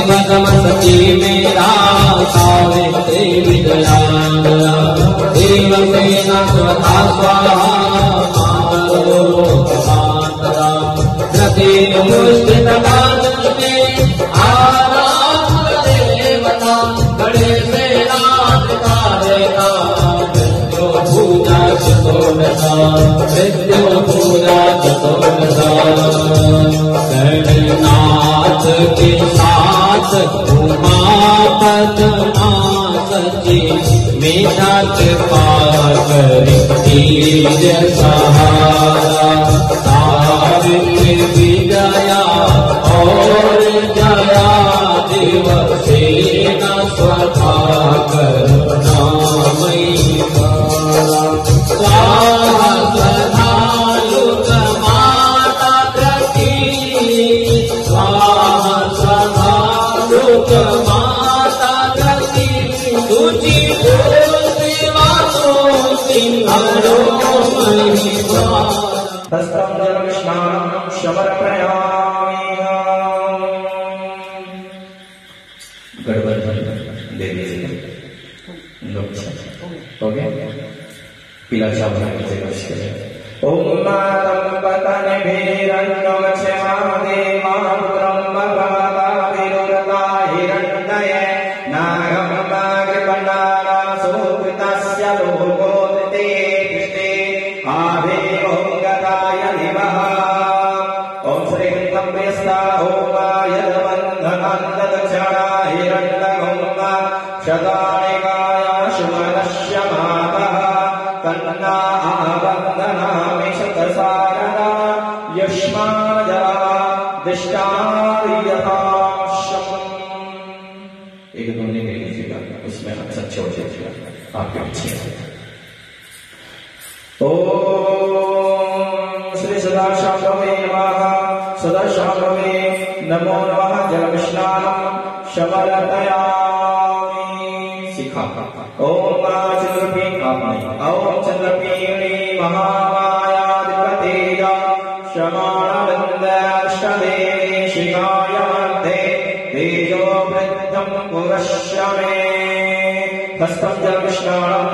पदमसती मेरा सावित्री विजया देवसेना स्वधा स्वाहा मातरा प्रतिमुष्टितवादने आराम देवता गणे से नाथ कारेगा पूजा चतुर्दशा मृत्यु पूजा चतुर्दशा गणनाथ के साथ उमापदमा सची मेरा कृपा करी तीर सहारा सावित्री विजया और जया देवसेना स्वधा करुणामयी स्वाहा सदा लोक माता प्रति स्वाहा सदा लोक माता प्रति तुझी सेवा तो सिंहरो महिमा हस्तं जलस्नानं समर्पयामि गड़बड़ दे दीजिए ओके पीला चावल ओम मातं पतने भीरन्नवक्षमादे मातरं भगवता विरुरता हिरण्यय नागं नागपण्डाना सुकृतस्य लोकोदिते कृष्णे आभे ओम गताय निवः ओम श्री तम्यस्ता ओमाय बन्धनान्त दक्षिणा हिरण्यगोमा शतानिकाय शुभनश्य मातः कन्ना आबन्धनामि शतसारदा युष्माजा दिष्टार्यथाशम् एक ध्वनि ले लीजिएगा उसमें अक्षर छोड़ दीजिएगा आपके अच्छे ओम श्री सदाशिवे नमः सदाशिवे नमो नमः जलस्नानं समर्पयामि सिखा ओम चंद्रपी ओम चंद्रपीणी महामायाधिपतेज शमानवन्दाष्टदेवी शिखाय मध्ये तेजो वृद्धं पुरस्य मे हस्तं जलस्नानं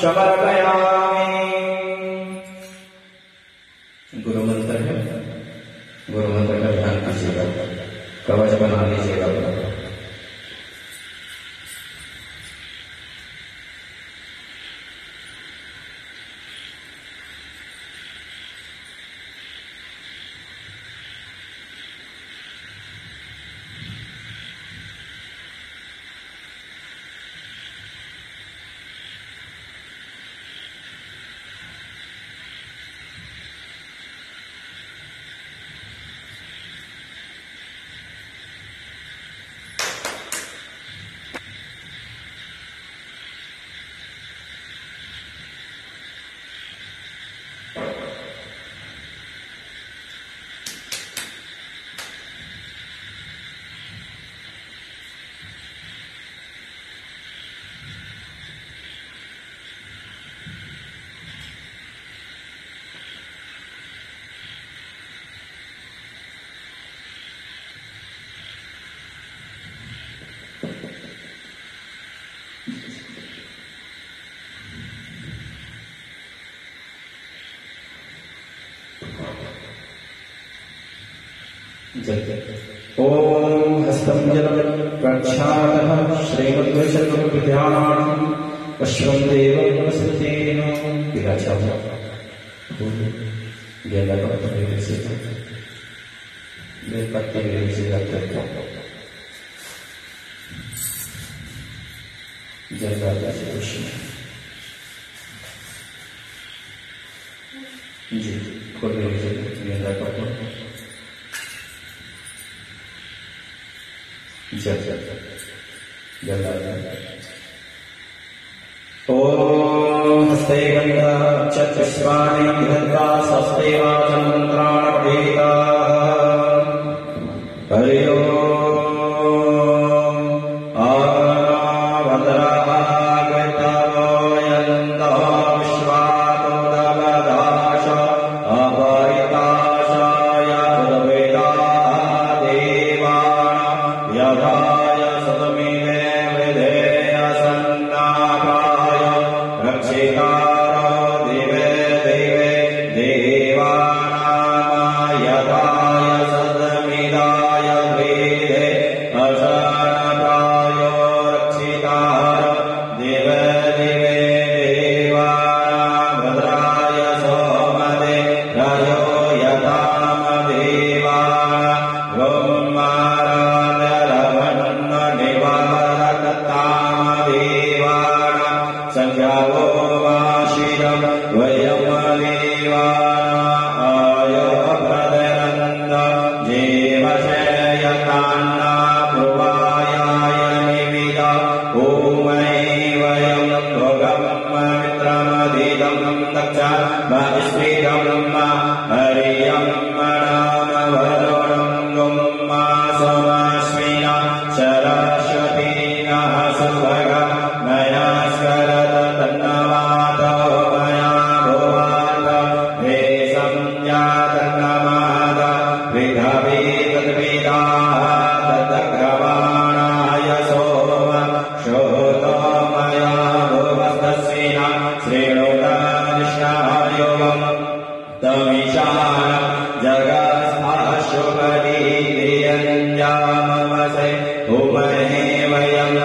समर्पयामि गुरु मंत्र है गुरु मंत्र का ध्यान कीजिएगा कवच बना लीजिएगा ओम हस्तं जलं प्रक्षालः श्रीमद्वैष्णवविद्यानां अश्वं देवं नमस्तेन विराजः बेलपत्र से जलदाता से कृष्ण जी खोल बेलपत्र ओम हस्ते गंगा चतुष्पाणि गंगा सस्ते वाचमंत्राण पठेता हरि ओम आभद्रागतवयन्तो विश्वातो दवदाश अपरिताशाय उद्वेदा देवान यथा जामवसे उमहे वयं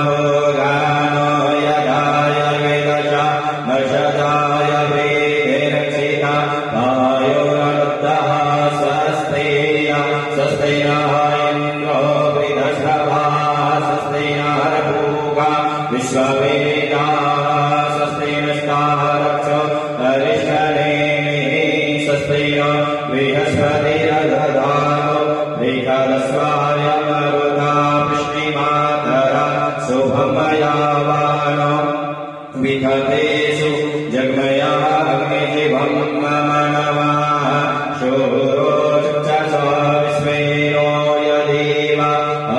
भोगानो यदाय विदशा नशदाय वेदरक्षिता वायुरनुद्दः स्वस्तेय स्वस्तेन इन्द्रो वृधश्रवाः स्वस्तेन हरभूगा विश्ववेदाः स्वस्तेन स्तारक्षो अरिष्टनेमिः स्वस्तेन बृहस्पतिर्दधातु वृषदस्वाय मरुता वृष्णिमातरा शुभमयावानो विखतेषु जग्मया अग्निजिभं मनवः शूरोच्चस विश्वेनो यदेव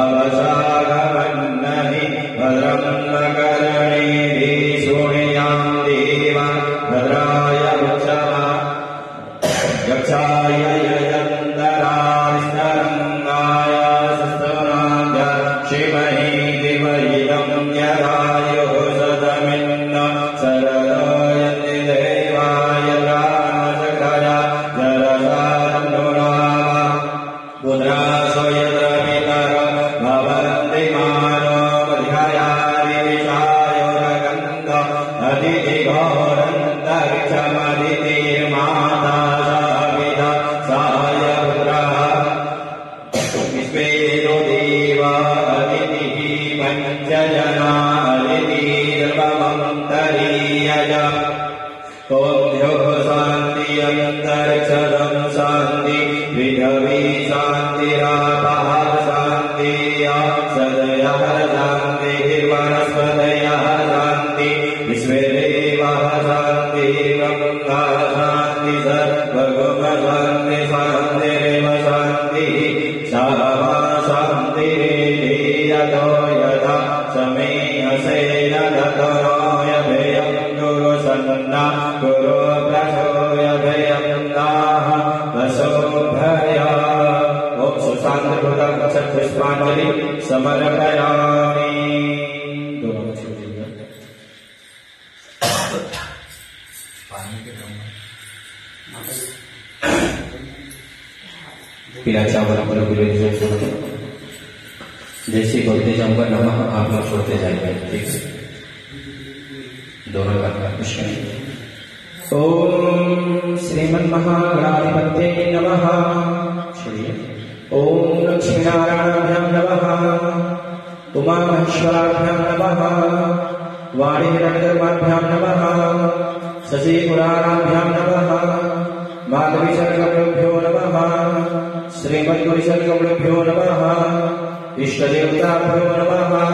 अवसागमन्नहि भद्रं कर्णेभिः शृणुयां देव भद्राय उच्चमा गच्छाय यजन्तरारिष्टरङ्गाय सुस्तनाय शिवहि दिवयिदं यदायुः सदमिन्न सरदायन्ति देवाय रामचक्राय जरसारन्नुरामा पुत्रासो यत्र पितर भवन्ति मानो मध्यायादिविषायोरगन्ध अदितिघोरन्तरिक्षमदितिर्माता साविदा साय पुत्रः विश्वेनो देवा अदितिः पञ्चजना अदितिर्भवन्तरीयज ओभ्यो शान्ति अन्तरिक्षं शान्ति पृथिवी शान्तिरापः शान्ति सदयः शान्तिर्वनस्पतयः शान्ति विश्वेदेवः शान्ति गङ्गा शान्ति सर्वगुम शान्ति शान्तिरेव शान्तिः सामा शान्तिरेधीयतो यथा समेहसेन दतरोऽयभयं गुरु सन्ना गुरु प्रचोयभयं दाः वसोभय ॐ सुशान्तकृतं पुष्पाञ्जलि समर्पयामि। पीराचा बराबर गुरु जैसे बोलते जाऊंगा नमः आप लोग छोड़ते जाएंगे, ठीक है? दोनों का कृष्ण। ओम श्रीमन्महागणाधिपते नमः। ओम लक्ष्मीनारायणाभ्यां नमः। उमामहेश्वराभ्यां नमः। वाणीरण्यधर्माभ्यां नमः। शशिपुराणाभ्यां नमः। माधवीशर्गभ्यो नमः। श्रीमद्गुरुशर्गभ्यो नमः। इष्टदेवताभ्यो नमः।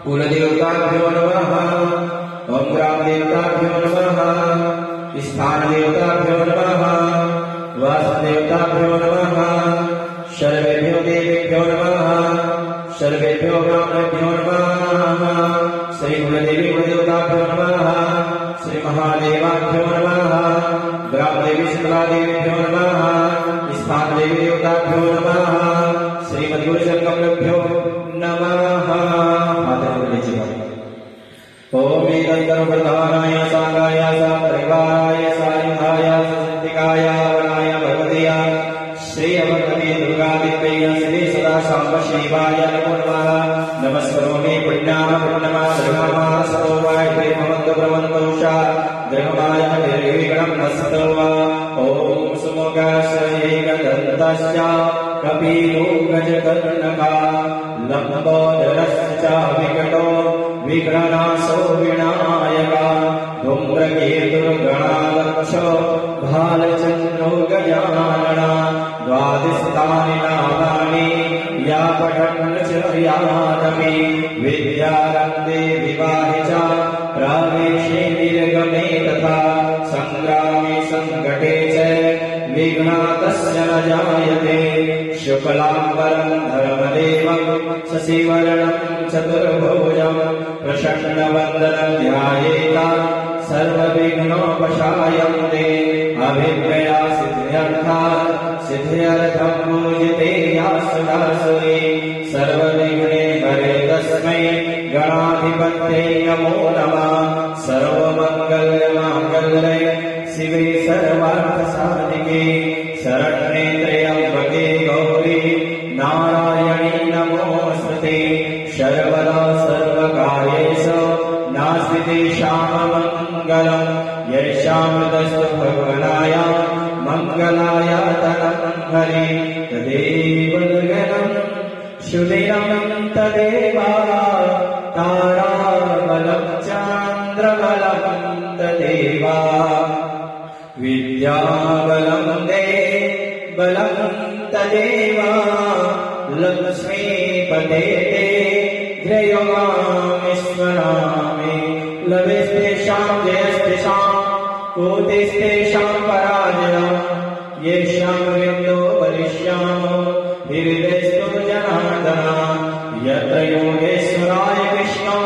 कुलदेवताभ्यो नमः। ओम ग्रामदेवताभ्यो नमः। स्थानदेवताभ्यो नमः। वासदेवताभ्यो नमः। सर्वेभ्यो देवेभ्यो नमः। सर्वेभ्यो ब्राह्मणेभ्यो नमः। श्री कुलदेवी कुलदेवताभ्यो नमः। श्री महादेवाभ्यो नमः। ग्रामदेवी शीतलादेवीभ्यो नमः। स्थानदेवी देवताभ्यो नमः। श्रीमद्गुरुशर्गभ्यो नमः। ओम वेदान्तप्रधानाय साङ्गाय सापरिवाराय सायुधाय सन्तिकाय वराय भगवतीय श्री अवधूते दुर्गादित्यै श्री सदा सांब शिवाय नमो नमः। नमस्करोमि पुण्याः पुण्यमाः सतो वाय भवन्तु भवन्तु षा ग्रहमाय निर्विघ्नं नस्तु वा। ओम सुमुखाश्रये गदन्तश्च कपिलो गजकर्णका लम्बोदरश्च विकटो विघ्ननाशो विनायका धूम्रकेतुर्गणाध्यक्ष भालचन्द्रो गजानना द्वादशतानि नामानि या पठन् च यादपि विद्यारम्भे विवाहे च प्रवेशे निर्गमे तथा सङ्ग्रामे सङ्कटे च विघ्नातस्य न जायते। शुक्लाम्बरं धर्मदेवं शशिवर्णं चतुर्भुजं प्रसन्नवदनं ध्यायेत सर्वविघ्नोपशायन्ते। अभिज्ञया सिद्ध्यर्थं पूजिते या सदाशिवे सर्वविघ्ने हरे तस्मै गणाधिपत्ये नमो नमः। सर्वमङ्गलमाङ्गल्ये शिवे सर्वार्थसाधिके शरण्ये त्र्यम्बके गौरी नारायणी नारायणी नमोऽस्तुते सर्वदा सर्वकार्येषु नास्ति श्याममङ्गलम् यशामृतस्तु भगवनाय मङ्गलाय तनं हरे तदेव दुर्गणम् सुदिनं तदेव ताराबलं चान्द्रबलं तदेव विद्याबलं देवबलं तदेव लक्ष्मीपते ध्येयो मां स्मरामि लवेस्तेषां जयस्तेषां कोटिस्तेषां पराजयः येषां विन्दो वरिष्यामो हृदयस्तु जनार्दन यत्र योगेश्वराय कृष्णो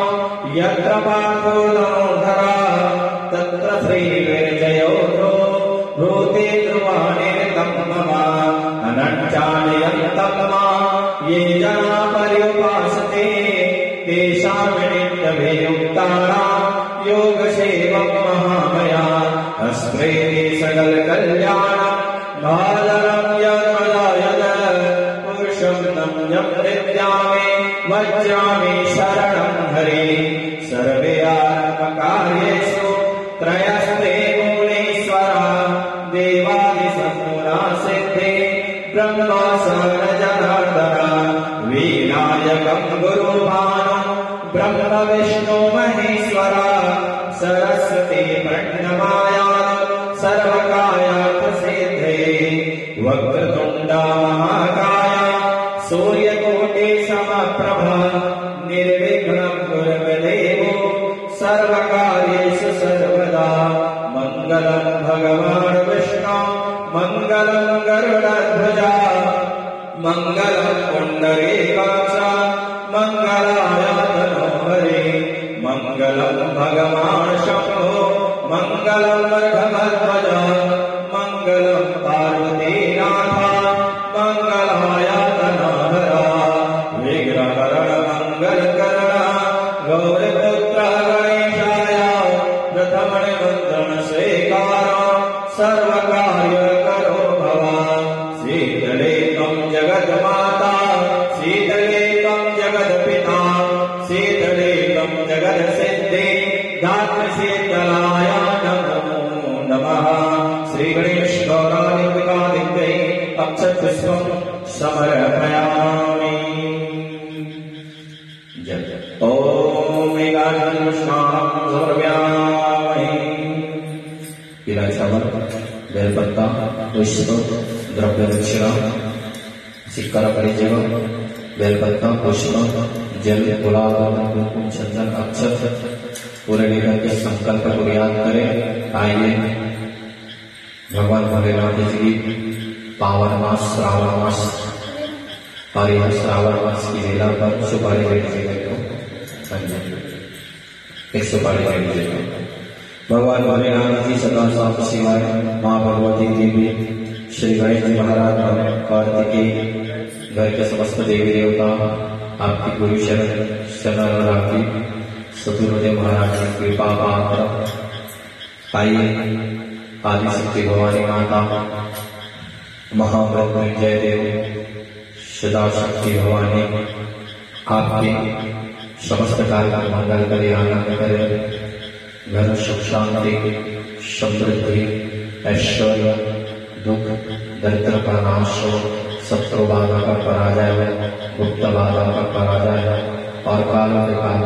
यत्र पार्थो दामोदरः तत्र श्रीविजयो भूते ध्रुवानिर्तं मम अनञ्चालयन्तं मां ये जना पर्युपासते तेषां नित्यभियुक्तानां योगसेवं महामया अस्मृति सकलकल्याणं बालरं यद्वदायद पुरुषं नम्यं विद्यामि वज्रामि शरणं हरे सर्वे आत्मकार्येषु त्रयस्ते मुनीश्वरा देवादिसम्पूर्णा सिद्धे ब्रह्मा सरजनार्दना विनायकं गुरुभानं ब्रह्म विष्णु महेश्वरा सरस्वती प्रणमायात् सर्वकार्यसिद्धे वक्रतुण्डा महाकाय सूर्यकोटि समप्रभा निर्विघ्नं कुरु देवो सर्वकार्येषु सर्वदा मङ्गलं भगवान् विष्णु मङ्गलं गरुडध्वजा मङ्गलं पुण्डरीकाक्ष मङ्गलाय तनोहरे मङ्गलं भगवान् शम्भो मङ्गलं वर्धमध्वज मङ्गलं पार्वतीनाथ मङ्गलाय तनोहरा विग्रहरण मङ्गलकरण गौरपुत्र गणेशाय प्रथमनिमन्त्रण स्वीकार सर्वकार्य करो भव शीतले त्वं जगन्माता शीतले त्वं जगत्पिता शीतले त्वं जगत्सिद्धे धात्री शीतलाय नमो नमः श्रीगणेशगौरादित्यै अक्षतपुष्पं समर्पयामि ओम एकादश स्नानं समर्पयामि विराजमान बेलपत्ता पुष्प द्रव्य दक्षिणा सिक्का परिचय बेलपत्ता पुष्प जल गुलाब कुमकुम चंदन अक्षत पूरे लेकर के संकल्प को याद करें। आइए भगवान भोलेनाथ जी की पावन मास श्रावण मास और यह श्रावण मास की लीला पर सुपारी देने को एक सुपारी देने को भगवान भोलेनाथ जी सदा साफ शिवाय माँ भगवती देवी श्री गणेश जी महाराज कार्तिकेय घर के समस्त देवी देवता आपकी गुरु शरण आपकी सतुरुदेव महाराज की कृपा पात्र आइए आदिशक्ति भवानी माता महामृत्युंजय देव सदा शक्ति भवानी आपके समस्त कार्य मंगल करे आनंद करे घर सुख शांति समृद्धि ऐश्वर्य दुख दरिद्र का नाश हो शत्रु बाधा का पराजय गुप्त बाधा का पराजय और कालों के काल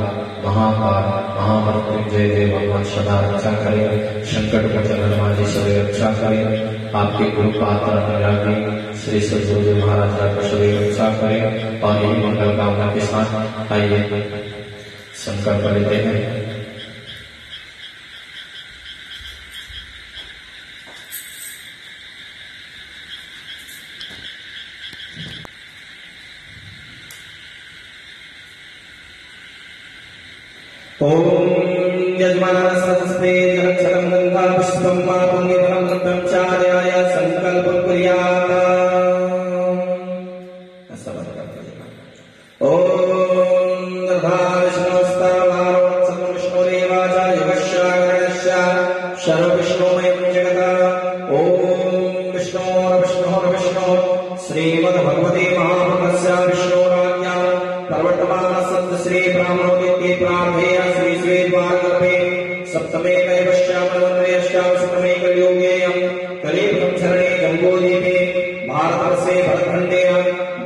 महाकाल महामृत्युंजय देव भगवान सदा रक्षा करे संकट मोचन हनुमान जी सभी रक्षा करे आपके गुरु पात्र अनुरागी श्री सद्गुरुदेव महाराज का सभी रक्षा करे और यही मंगल कामना के साथ आइए संकल्प लेते हैं। ओम यजमानस्ते जलक्षरं गंगा पुष्पं मा पुण्यफलं ब्रह्मचार्याय संकल्पं कुर्यात्। ओम दधाविष्णुस्तावारोत्सं विष्णुरेवाचा युगश्यागणस्य सर्वविष्णुमयं जगत्। ओम विष्णोर्विष्णोर्विष्णो श्रीमद्भगवते महापुरुषस्य प्रार्थेय श्री श्री द्वारगर्भे सप्तमे कैवश्यामन्वयश्याम सप्तमे कलियुगेयं कलियुगं शरणे जम्बूद्वीपे भारतवर्षे भरतखण्डे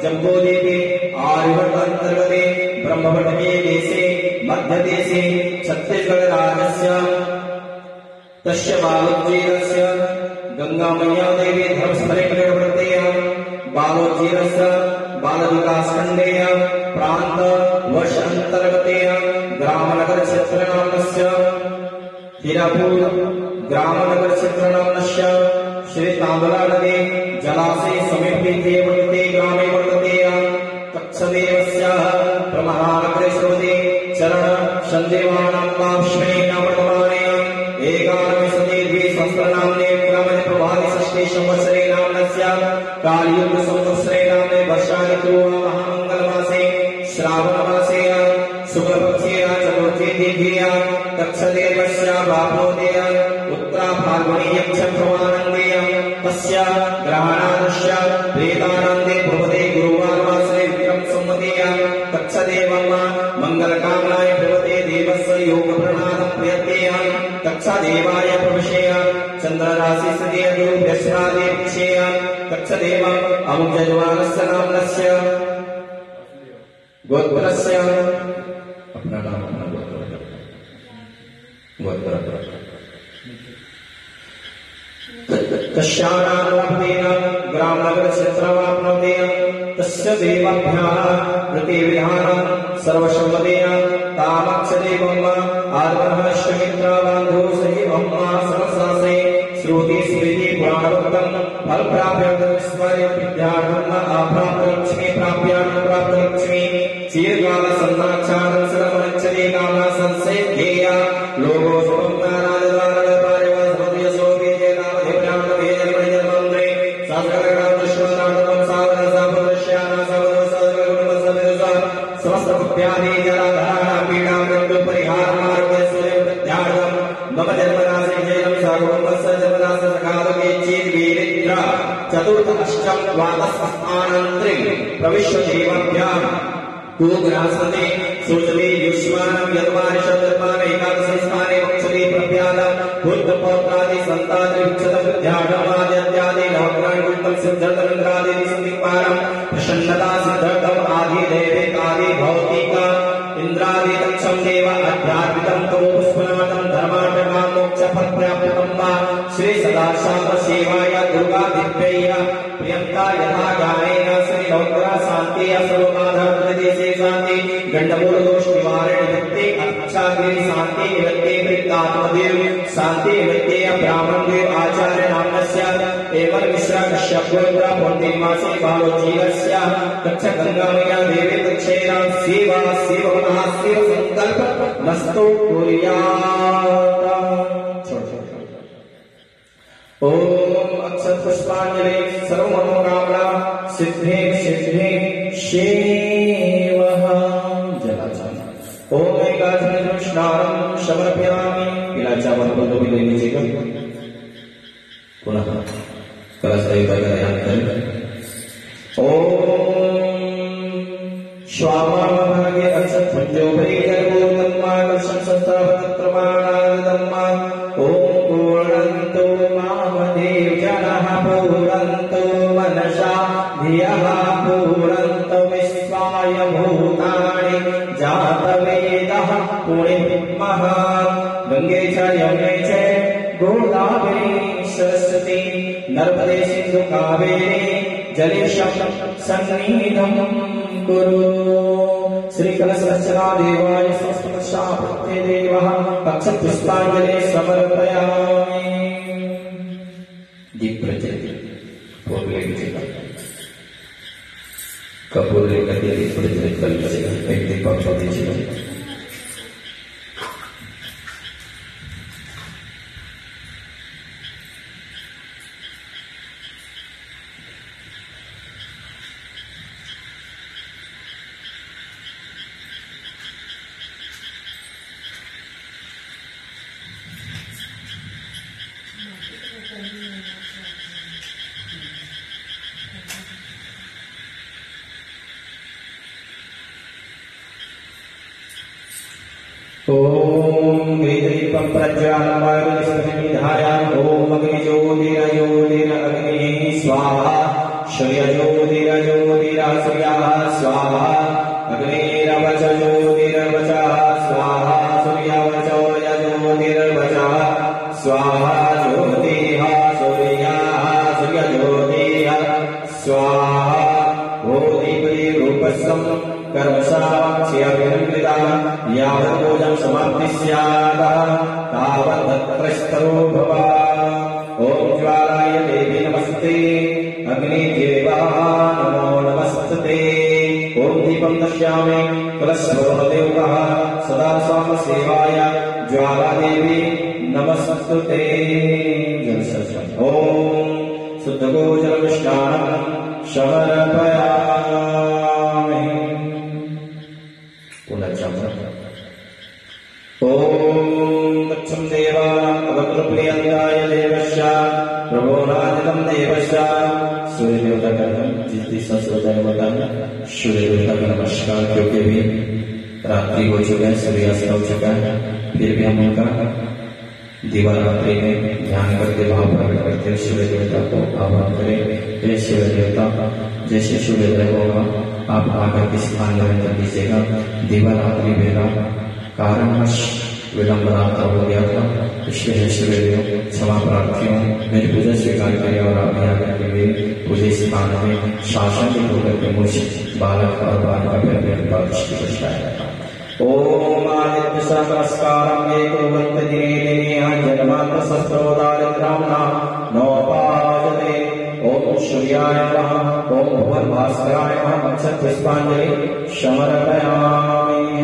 जम्बूद्वीपे आर्यवर्त अंतर्गते ब्रह्मवटके देशे मध्यदेशे छत्तीसगढ़ राज्यस्य तस्य बालोज्जीरस्य गंगामय्या देवी धर्मस्थले प्रवर्तेय बालोज्जीरस्य बालविकासखण्डेय प्रांत वर्ष अंतर्गतेय ग्रामनगर क्षेत्रनामस्य हिरापुर ग्रामनगर क्षेत्रनामस्य श्री तांबला नदी जलाशय समीपे वर्तते ग्रामे वर्तते तत्सदेवस्य प्रमहानगरे श्रोते चरण संदेवानां पार्श्वे वर्तमाने एकादशे द्विसहस्रनाम्ने क्रमणे प्रभाते षष्ठे संवत्सरे नाम्नस्य कालयुग संवत्सरे नाम्ने वर्षा ऋतु महामंगलमासे श्रावणमासे शुक्लपक्षे चतुर्थी तिथ्या तत्सदेवस्य बाप्नोदेय उत्तरा फाल्गुनी यक्षप्रमानन्देय तस्य ग्रहणादस्य प्रेतानन्दे भवते गुरुवारवासरे विक्रम संवतेय तत्सदेवं मंगलकामनाय भवते देवस्य योग प्रणादं प्रियतेय तत्सदेवाय प्रविशेय चन्द्रराशि सदे गुरु बृहस्पति विषेय तत्सदेव अमुजज्वालस्य नाम्नस्य गोत्रस्य अपना नाम अपना गोत्र तस्यानामतेन ग्रामनगर क्षेत्रमाप्नोते तस्य देवाभ्याः प्रतिविधानं सर्वसम्मतेन तामक्षदेवम् आर्वहश्चमित्राबान्धो सहिवम् सहस्रासे श्रुति स्मृति पुराणोक्तं फलप्राप्यर्थं स्मर्य विद्यार्थम् अप्राप्तलक्ष्मी प्राप्यार्थं प्राप्तलक्ष्मी चिरकाल सन्नाक्षारं सर्वमच्चते कामना संसेध्येय लोगो चतुर्थ अष्टम द्वादश स्थानांतरे प्रविश्य देवाभ्याम को ग्रासते सूचते युष्मानं यद्वारिषद्वार एकादश स्थाने वक्षते प्रभ्यादं बुद्ध पौत्रादि संतादि विच्छद विद्याधमाद्यादि नवग्रहणकुण्डं सिद्धर्तनन्द्रादि संदीपारं प्रसन्नता सिद्धर्तम आदि दैविकादि भौतिका इंद्रादि तक्षम देव अध्यात्मिकं तमो पुष्पनाथं धर्मार्थकाम मोक्ष फल प्राप्तकं वा श्री सदाशास्त्र सेवाय दुर्गा दिव्यैः प्रियंका यथा गानेन श्री नवग्रह शांति सर्वबाधा प्रदेशे शांति गंडमूल दोष निवारण निमित्ते अच्छाग्नि शांति निमित्ते प्रीतात्मदेव शांति निमित्ते ब्राह्मण देव आचार्य नामस्य एवं मिश्रा कश्यपगोत्र पौर्णिमासे बालोज्जीरस्य तच्च गंगामय्या देवी तच्छेना सेवा सेवमनः शिव संकल्प मस्तो कुर्यात्। ओम अक्षत पुष्पांजलि सर्व मनोकामना सिद्धे सिद्धे शेवः जलाचार। ओम एकादश स्नानं समर्पयामि। विलाचावर बंधु भी ले लीजिएगा। पुनः कलश ध्यान करें। ओम स्वामाभागे अक्षत भंजोपरि गर्भोदम्मा कर्षण संस्थापत्रमाणादम्मा। ओम पूर्णन्तो मामदेव जनः पूरन्तो मनसा धियः पूरन्तो विश्वाय भूतानि जातवेदः पुण्यमः। गंगे च यमुने च गोदावरी सरस्वती नर्मदे सिंधु कावेरी जलेशं सन्निधिं कुरु। श्री कलश अर्चना देवाय संस्पर्शापत्ये देवः अक्षत पुष्पांजलि समर्पयामि। दीप प्रज्वलित पूर्व लीजिएगा। कपूर लेकर के दीप प्रज्वलित कर लीजिएगा। एक दीप आप दीजिएगा। ओम वेददीपं प्रज्वालयामि ओम अग्निज्योतिरज्योतिरग्निः स्वाहा सूर्यज्योतिरज्योतिरसूर्यः स्वाहा अग्निरवच ज्योतिरवचः स्वाहा सूर्यवचो ज्योतिरवचः स्वाहा ज्योतिः सूर्यः सूर्यज्योतिः स्वाहा ओ दीपे रूपस्सं कर्मसाक्षिअभिनृता यावत्पूजं समाप्ति स्यात् तावत्तत्रस्थो भव। ओम ज्वालाय देवी नमस्ते अग्निदेवा नमो नमस्ते। ओम दीपं दर्शयामि कुलस्वदेवः सदा स्वाम सेवाय ज्वालादेवी नमस्ते। ओम शुद्धगोजलमिष्टान्नं समर्पयामि। ओम दक्षं देवानाम् अवकृप्रियन्ताय देवस्य प्रभोनादितं देवस्य सूर्यदेवता सूर्यदेवता का नमस्कार। क्योंकि भी रात्रि हो चुका है, सूर्यास्त हो चुका है, फिर भी हम उनका दिवारात्रि में ध्यान करके भाव प्रकट करते हैं। सूर्य देवता को आह्वान करें। हे सूर्य देवता, जैसे सूर्योदय होगा आप आकर के स्थान निरंतर कीजिएगा। दिवारात्रि बेला कारणवश विलंबनाता हो गया था, इसलिए सूर्यदेव क्षमा प्रार्थी हूँ। मेरी पूजा स्वीकार करिए और आप यहाँ करके मेरे पूजे स्थान में शासन के होकर के मुझ बालक और बालिका पर दृष्टि बचाएगा। ओम आदित्य सहस्रस्कारं ये कुर्वन्त दिने दिने जन्मात्र शस्त्रोदारिद्रं नोपायते। ओम सूर्याय नमः। ओम भुवनभास्कराय नमः। अक्षतपुष्पाञ्जलि समर्पयामि।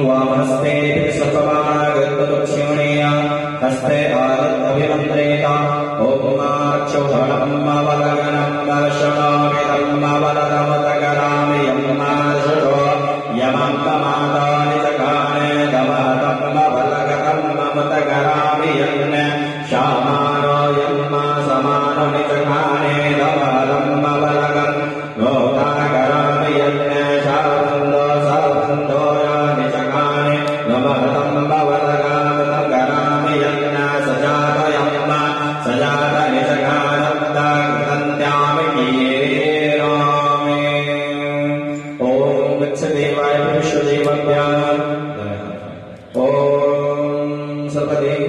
वामहस्ते सत्वमानगतदक्षिणेय हस्ते आदत्तभिमन्त्रेता। ओमाक्षौहणं वलगनं वर्षणामिदं वलदमतकरामि यम्मार्षो यमं कमातानि चकाने दमहतं वलगतं ममतकरामि यन्न शामानो यम्मा समानो निचकाने दमहतं वलगं लोकाकरामि यन्न शावन्दो सवन्दो निचकाने दमहतं वलगं यन्न सजात यम्मा सजात निचकानन्त्यामि कीरामि। ओम गच्छदेवाय विश्वदेवभ्याम् ओम सर्वदेव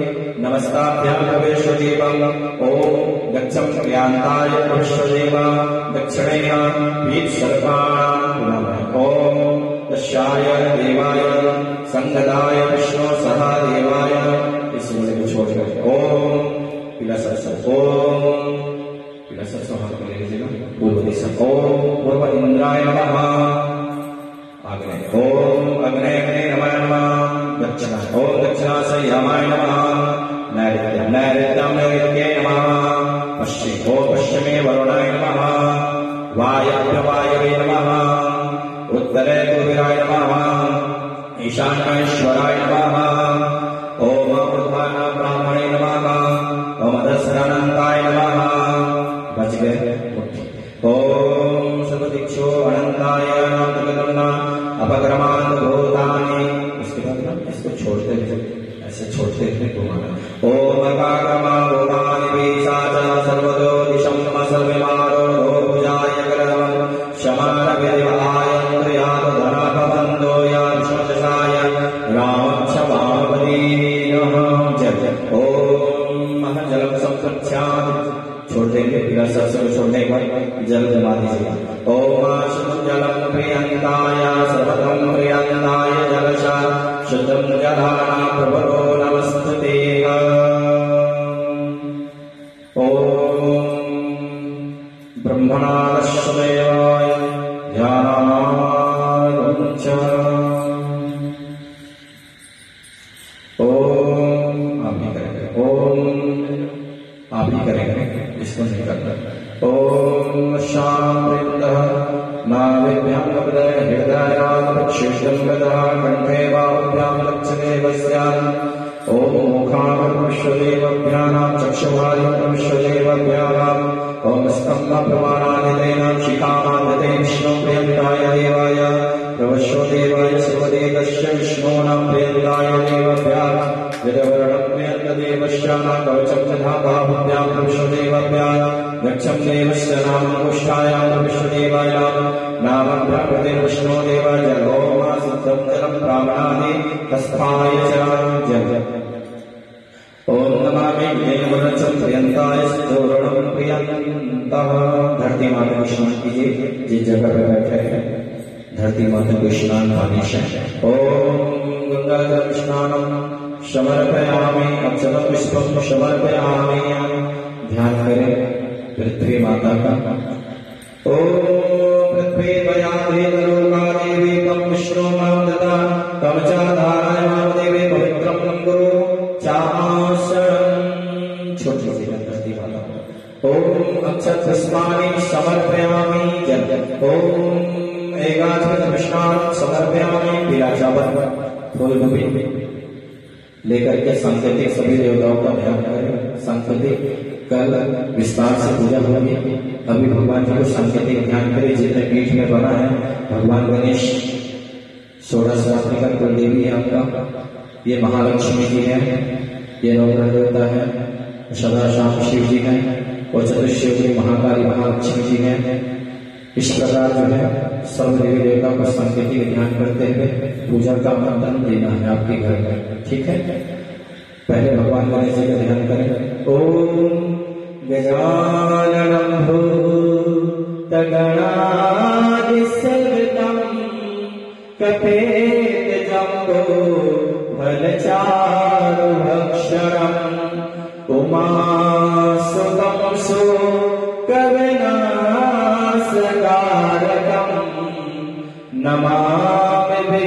नमस्ताभ्यां विश्वदेवम्। ओम गच्छं ज्ञान्ताय विश्वदेव दक्षिणेय वीत्सर्पाणाम्। ओम दशाय देवाय संगदाय विष्णु सदा देवाय। इसमें कुछ छोड़ कर ओम पिलासर ओम पिलासर हाथ को ले लीजिएगा पूर्व दिशा। ओम पूर्व इंद्राय नमः। अग्नि ओम अग्ने नमः नमः। दक्षिणा ओम दक्षिणासय्यामाय नमः। नैऋत्यं नैऋत्ये नमः। पश्चिम ओम पश्चिमे वरुणाय नमः। वायव्ये नमः। उत्तरे कुबेराय नमः। ईशान्येश्वराय नमः। ओम ऊर्ध्वान ब्राह्मणे नमः। ओम अधस्रानन्ताय नमः। बच गए। ओम सर्वदिक्षो अनंताय नामकर्मणा अपक्रमान् भूतानि। इसके बाद इसको छोड़ते थे, ऐसे छोड़ते थे घुमाना। ओम अकारमा भूतानि वेशाच सर्वतो दिशं सर्वमारो भुजाय करम शमारविवाय इंद्रियात धनापबन्धो या विष्णुजसाय रामक्षमापदीनः। जय ओम जलम संप्रक्षामि। छोड़ देंगे बिना सत्संग छोड़ने पर जल जमा दीजिएगा। ओम शुद्धं जलं प्रियंताय सर्वतं प्रियंताय जलशा शुद्धं जलाना प्रभो नमस्ते। ओम ब्रह्मणादश्वदेवाय ध्यानाय च। ओम आप ही करेंगे। ओम आप ही करेंगे, इसको नहीं करना। ओम शांतिन्दः नाभिभ्यां हृदयात् प्रक्षिप्तं गतः कंठे बाहुभ्यां लक्ष्यते वस्यान् विश्वदेवभ्यानां चक्षुवायुं विश्वदेवभ्यानाम् ओम स्तंभ प्रमाणादितेन शिखामादिते विष्णु प्रियंताय देवाय प्रवश्यो देवाय सर्वदेवस्य विष्णूनां प्रियंताय देवभ्याः यदवरणम्यन्तदेवस्यानां कवचं तथाभाभ्यां विश्वदेवभ्याः गच्छं देवस्य नाम गोष्ठायां विश्वदेवाय नाम प्रकृते विष्णुदेवाय ओम सिद्धं जलं ब्राह्मणादि तस्थाय च जय ओम नमामि देववरचं प्रियंताय स्तोरणं प्रियंतः धरती माता को स्नान कीजिए जिस जगह पर बैठे हैं धरती माता को स्नान पानी से ओम गंगाजल स्नानं समर्पयामि अक्षत पुष्पं समर्पयामि ध्यान करें पृथ्वी माता का ओम पृथ्वी त्वया देवलोका देवी त्वं विष्णु मां दत्ता त्वं च धाराय मां देवी पवित्रं कुरु चामासनं छोटी सी धरती माता ओम अक्षत पुष्पाणि समर्पयामि जय ओम एकाक्षत पुष्पाणि समर्पयामि पीला चावल फूल गोभी लेकर के सांकेतिक सभी देवताओं का ध्यान करें सांकेतिक कल विस्तार से पूजा होगी अभी भगवान जी को सांकेतिक ध्यान करें जितने पीठ में बना है भगवान गणेश 16 सहस्त्र का कुल देवी है आपका ये महालक्ष्मी जी है ये नवग्रह देवता है सदा शाम शिव जी है और चतुर्शिवरी महाकाली महालक्ष्मी जी है इस प्रकार जो है सब देवी देवता को सांकेतिक ध्यान करते हुए पूजा का मंत्र देना है आपके घर में ठीक है पहले भगवान गणेश जी का ध्यान करें ओम गजाननं भूतगणादिसेवितं कपेतजम्बो फलचारुभक्षणम् उमासुतं सुकविनाशकारकम् नमामि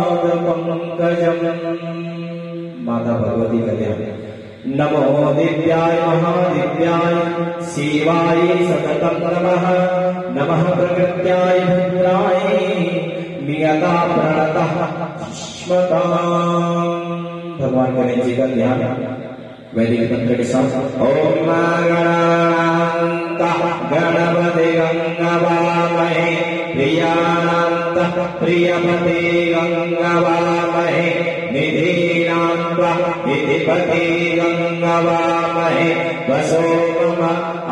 विघ्नेश्वरपादपङ्कजम् माता भगवती का ध्यान नमो दिव्याय महादिव्याय शिवाय सततं नमः नमः प्रकृत्याय भद्राय नियता प्रणतः स्मताम् भगवान गणेश जी का ध्यान वैदिक मंत्र के साथ ओम गणानान्तः गणपते गंगवामहे प्रियाणान्तः प्रियपते गंगवामहे निधीनान्त्वः निधिपते गंगवामहे वसो मम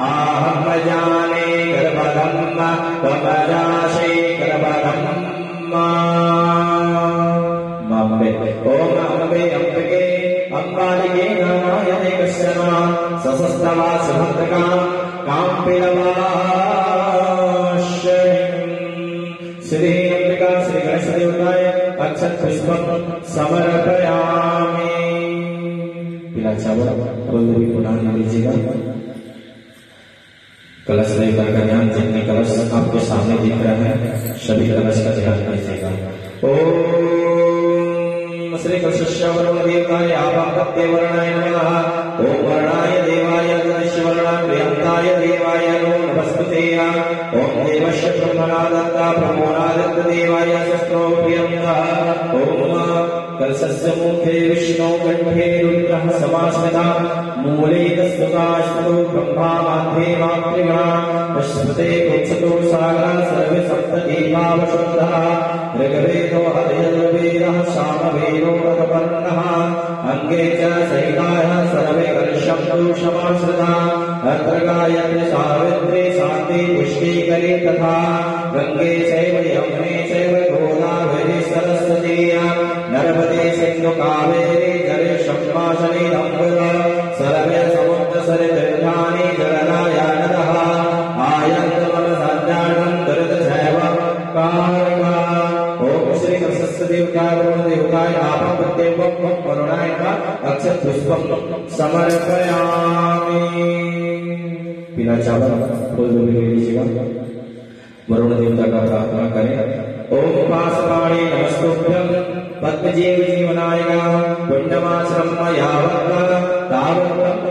आहम जाने गर्भधम्म त्वमजासे गर्भधम्म माम्बे ओम अम्बे अम्बिके अम्बालिके नारायणे कश्यना सशस्तवा सुभद्रका काम्पिलवाश्रयम् श्री अम्बिका श्री गणेश देवताय अक्षत पुष्पं समर्पयामि पीला चावल फूल भी पुनः लीजिएगा कलश देवता का ध्यान जितने कलश आपके सामने दिख रहा है सभी कलश का ध्यान कीजिएगा ओम श्री कृष्ण वरुण देवताय आपापत्य वर्णाय नमः ओम वर्णाय देवाय गणेशवर्णाय प्रियंताय देवाय नमो नमस्ते ओम देवस्य ब्रह्मणा दत्ता ब्रह्मणा दत्त देवाय शस्त्रो प्रियंता ओम कलशस्य मुखे विष्णु कंठे रुद्रः समाश्रिता मूले तस्तुताश्वतो ब्रह्मा मध्ये मातृगणा अश्वते कुत्सतो सागरः सर्वे सप्तदीपावशुद्धः ऋग्वेदो अयजुर्वेदः सामवेदो अथपर्णः अंगे च सहिताः सर्वे कलशब्दो समाश्रिता अत्र गायत्री सावित्री शान्ति पुष्टि करे तथा गंगे चैव यमुने चैव गोदावरी सरस्वती नर्मदे सिंधु कावेरी जलेशम्माशने गंगा सर्वे समुद्र सरितीर्थानि जलनायानतः आयन्तमन सञ्जातं दुरितशैव कारका ओम श्री कृष्ण देवताय वरुण देवताय आपापत्यं करुणाय अक्षत पुष्पं समर्पयामि पीला चावल फूल भी ले लीजिएगा वरुण देवता का प्रार्थना करें ओम पासपाणि नमस्तुभ्यं पद्मजीव जीवनाय पुण्यमाश्रम यावत् तावत्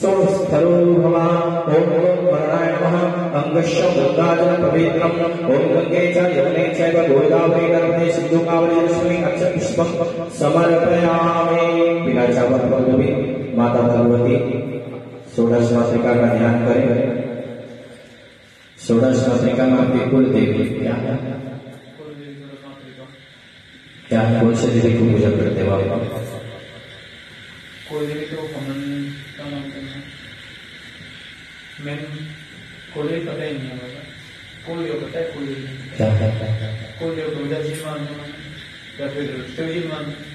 सोस्थरो भव ओम वर्णाय नमः अंग पुष्पं गंगाजल पवित्रम् ओम गंगे च यमुने चैव गोदावरी नर्मदे सिंधु कावेरी जलेस्मिन् अक्षत पुष्पं समर्पयामि। पिलाचा वरपल्लवी माता भगवती षोडश मातृका का ध्यान करें। षोडश मातृका में आपकी कुल देवी क्या है? क्या कौन से देवी को पूजा करते हो आप? कोई देवी तो कॉमन का मानते हैं, मैं कोई पता ही नहीं है, कोई पता है कोई क्या है? कोई दुर्गा जी मानते हैं या फिर शिव जी मानते हैं,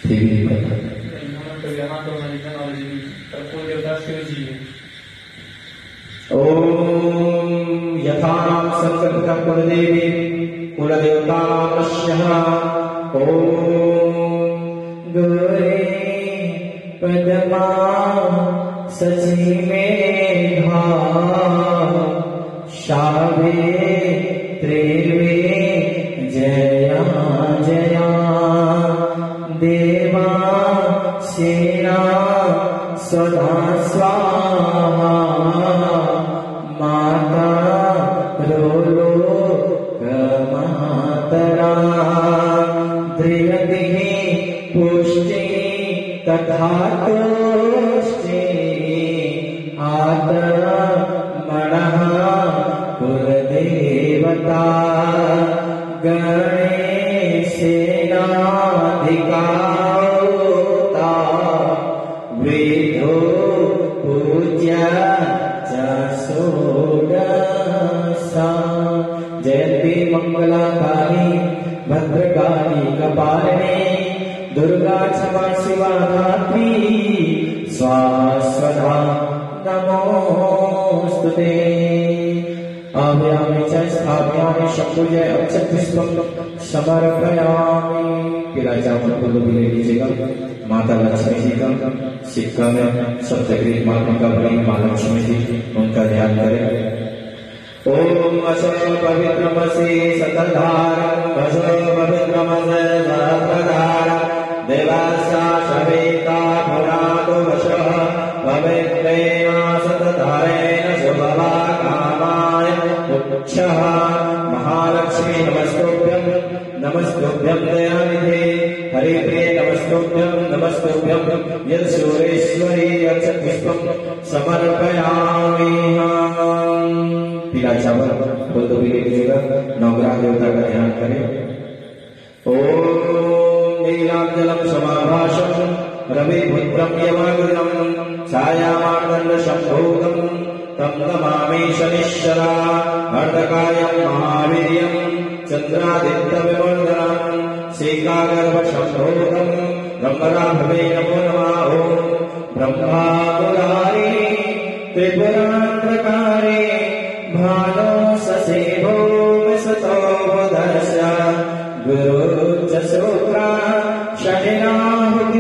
देवी नहीं पता। नहीं हम तो यहाँ तो हमारी नॉलेज नहीं, पर कोई देवता शिव जी है। ओम यथा संकल्पिता कुलदेवी कुलदेवता नमः। ओम गौरी पद्मा सची मेघा सावित्रीर्वे जया जया देवा सेना सदा स्वाहा माता रोलो मातरा दृढ़ पुष्टि तथा तुष्टि आत्मनः कुलदेवता गणेशेनाधिकारोता वेदो पूज्य च षोडशा जयन्ती मंगलाकाली भद्रकाली कपालिनी दुर्गा क्षमा शिवा धात्री स्वाहा नमोस्तुते। आव्यामि च स्थापयामि शंभुजय अक्षत पुष्पं समर्पयामि। पिलाचा फूल भी ले लीजिएगा। माता लक्ष्मी जी का सिक्का में सप्तग्रीव माता का बड़ी माँ लक्ष्मी जी, उनका ध्यान करें। ओम असो पवित्रमसि सतधारं वसो पवित्रमसि सहस्रधारं देवास्या सविता पुरातो वशः पवित्रेण सतधारेण शुभवा कामाय उच्छः। महालक्ष्मी नमस्तुभ्यं नमस्तुभ्यं दयानिधे हरिप्रिये नमस्तुभ्यं नमस्तुभ्यं यशोरेश्वरी अक्षत पुष्पं समर्पयामि। पिलाचा फूल भी ले लीजिएगा। नवग्रह देवता का ध्यान करें। ओम नीलांजलम समाभाषं रविपुत्रं यमाग्रजं छायामार्दण्ड संभूतं तं नमामि शनिश्चरा अर्धकायं महावीर्यं चन्द्रादित्यविवर्धनं श्रीकागर्भसम्भूतं ब्रह्मराभवे नमो नमः। ओम ब्रह्मामुरारी त्रिपुरान्तकारे भानो ससेभो विसतो वदर्श गुरु च शुक्रा शनिराहुः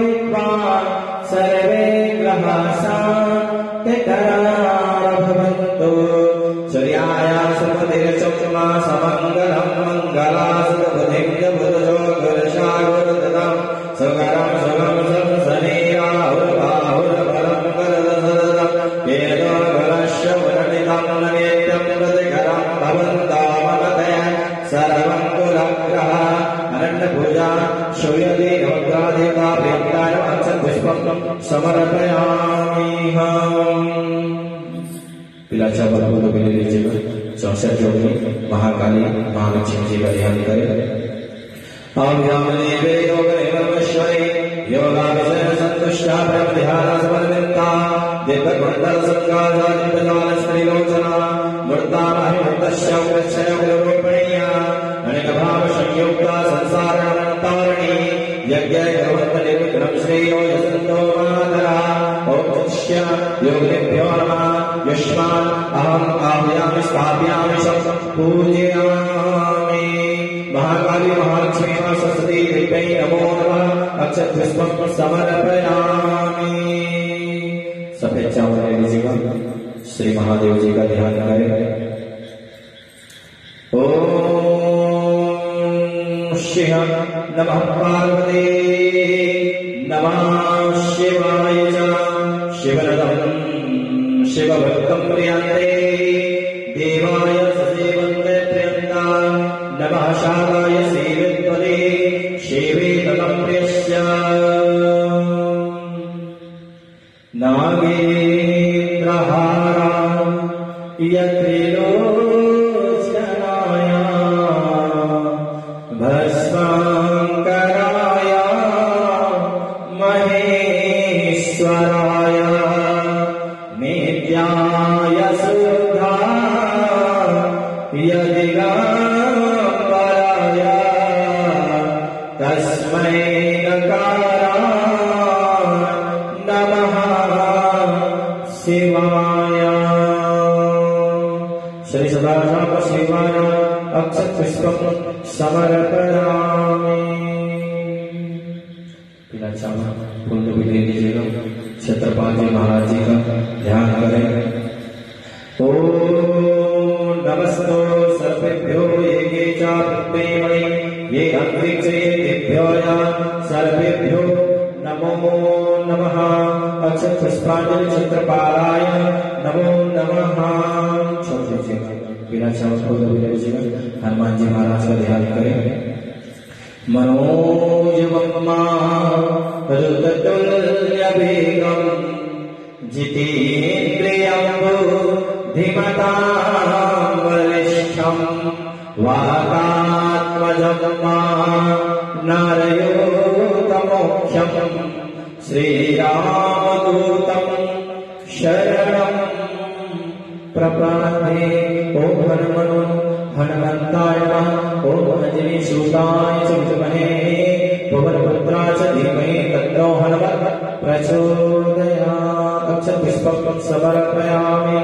सर्वे ग्रहाः शान्तिकराः भवन्तु। सूर्याय सुमतिर्चक्रमा समङ्गलं मङ्गलासुतबुधिं च बुधजो गुरुशागुरुदतं सुकरं सुगं संसनीराहुर्बाहुर्बलं करदसदतं वेदो गलश्च वर्णितं नवेद्यं प्रतिकरं भवन्तामपतय सर्वं कुलग्रह अनन्यपूजा श्रूयते नवग्रहदेवता प्रेम्याय अक्षत पुष्पं समर्पयामि। पिलाचा फूल भी ले लीजिएगा। 64 जोड़ी महाकाली महालक्ष्मी जी का ध्यान करें। आव्यामने वेदोगणेश्वरी योगाभिषेक संतुष्टा ब्रह्म ध्यान समन्विता दिव्यकुंडल संकाशादिपजाल स्त्रीलोचना मूर्तामहिमुक्तस्य उग्रक्षय गुरुरूपिण्या अनेकभाव संयुक्ता संसारणमन्तारिणी यज्ञ गर्वन्त निर्विघ्नं श्रेयो यशन्तो मातरा। ओम तस्य योगिभ्यो नमः। युष्मान् अहम् आह्वयामि स्थापयामि पूजयामि। महाकाली महालक्ष्मी सरस्वती देव्यै नमो नमः। अक्षत पुष्पं समर्पयामि। सफेद चावल ले लीजिएगा। श्री महादेव जी का ध्यान करें। ओम शिव नमः पार्वती नमः शिवाय शिवनदं शिवभक्तं प्रियन्ते देवा शिवाय सेवित्वदे सेवेतलम्प्यस्य नागेन्द्रहारा यत्रिलोचनाय भस्माङ्कराय महेश्वराय नित्याय शुद्धाय दिगम्बराय तस्मै नकाराय नमः शिवाय। श्री सदाशिव शिवाय अक्षत पुष्पम समर्पयामि। बिना चावल फूल तो भी ले लीजिएगा। छत्रपति महाराज जी का ध्यान करें। ओम नमस्तो सर्वेभ्यो ये चाप्तेमणि ये अंतरिक्षेभ्यो सर्वेभ्यो नमो नमः। अक्षत पुष्पांजलि छत्रपालाय नमो नमः। बिना चावल फूल तो भी ले लीजिएगा। हनुमान जी महाराज का ध्यान करें। मनोजवम्मा ऋततुल्यवेगम् जितेन्द्रियं बुद्धिमतां वरिष्ठम् वातात्मजं नरयोतमोक्षम् श्रीरामदूतं शरणं प्रपद्ये। ओम हनुमन्ताय नमः। ओम अंजनीसूताय च विद्महे पवनपुत्राय च धीमहि तन्नो हनुमत् प्रचोदयात्। अक्षत पुष्पं समर्पयामि।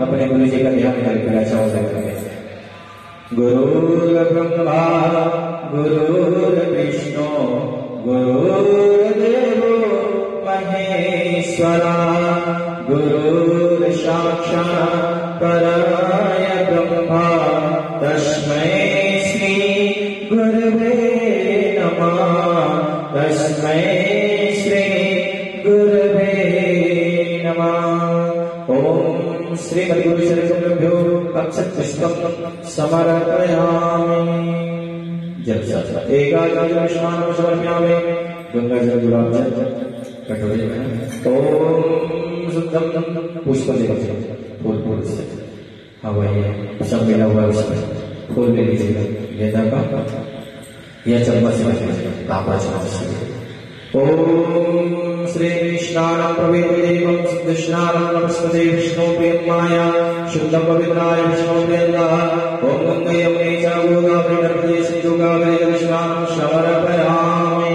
अपने गुरु जी का ध्यान करके अच्छा हो जाएगा। गुरुर्ब्रह्मा गुरुर्विष्णु गुरुर्देवो महेश्वरा गुरुर्साक्षात् परमाय ब्रह्मा तस्मै श्री गुरवे नमः। तस्मै श्री गुरवे नमः। ओम श्री हरिगुरु चरणभ्यो अक्षत पुष्पं समर्पयामि। जब एकादश स्नानं समर्पयामि। गंगा जल गुलाब जल कटोरे में ओम शुद्धम पुष्प देवते फूल फूल से हवाई सब मिला हुआ उसमें फूल ले लीजिएगा। गेंदा का यह चम्मच से तांबा चम्मच से। ओम श्री कृष्णानं प्रवेदेवं सिद्धस्नानं नमस्ते विष्णु प्रियमाया शुद्धं पवित्राय विष्णु प्रियंदा। ओम गंगे यमुने च गोदावरी नर्मदे सिंधु कावेरी जलस्नानं समर्पयामि।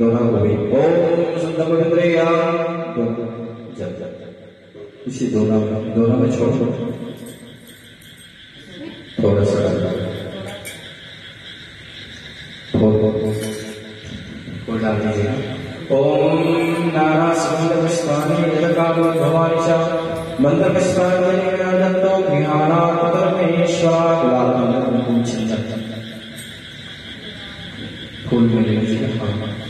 दोनों को भी ओम शुद्धं पवित्रया जब इसी दोनों में छोड़ थोड़ा सा डाल दीजिएगा। ओम नारायण पुष्पाणि भवानी च मंत्र पुष्पाणि दत्तो गृहाणात् परमेश्वर फूल में ले लीजिएगा।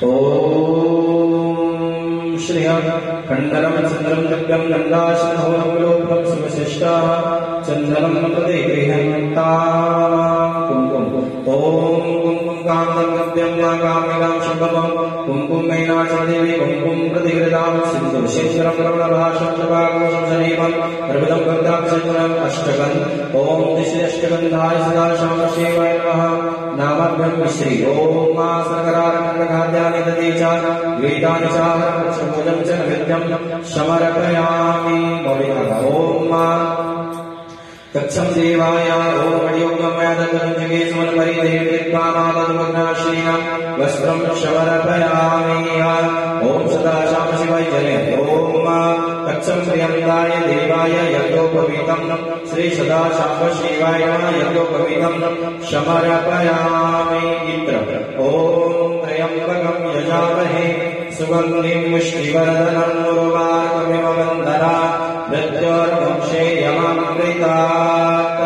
ओम श्री खंडरम चंद्रम दिव्यम गंगाशनहोरम लोकम शिवशिष्टा चंद्रम प्रदे गृहंता कुंकुम। ओम कुंकुम कामदं दिव्यं कामिकां शुभमं कुंकुम मैनाचदेवी कुंकुम प्रतिगृहां सिंधु शेषरं रमणभाषं चपाकोशं सनीमं प्रभुदं भक्ताक्षरं अष्टगं। ओम दिशि अष्टगंधाय सदा शाम शिवाय नमः। नामभ्यं श्री ओम मा सकरारखंडखाद्यानि दधि च वेदानि चाहरं च नैवेद्यं समर्पयामि। ओम मा तक्षं देवाय ओम हरियोगमय दत्तं जगेश्वर परिदेवत्वानादुर्गनाश्रीणां वस्त्रं समर्पयामि। ओम सदा शाम शिवाय जने। ओम तक्षं प्रियंदाय देवाय यज्ञोपवीतं श्री सदा शाम शिवाय यज्ञोपवीतं समर्पयामि। इत्र ओम त्र्यंबकं यजामहे सुगन्धिं पुष्टिवर्धनं उर्वारुकमिव वन्दनात् मृत्योर्मुक्षेयममृतात्।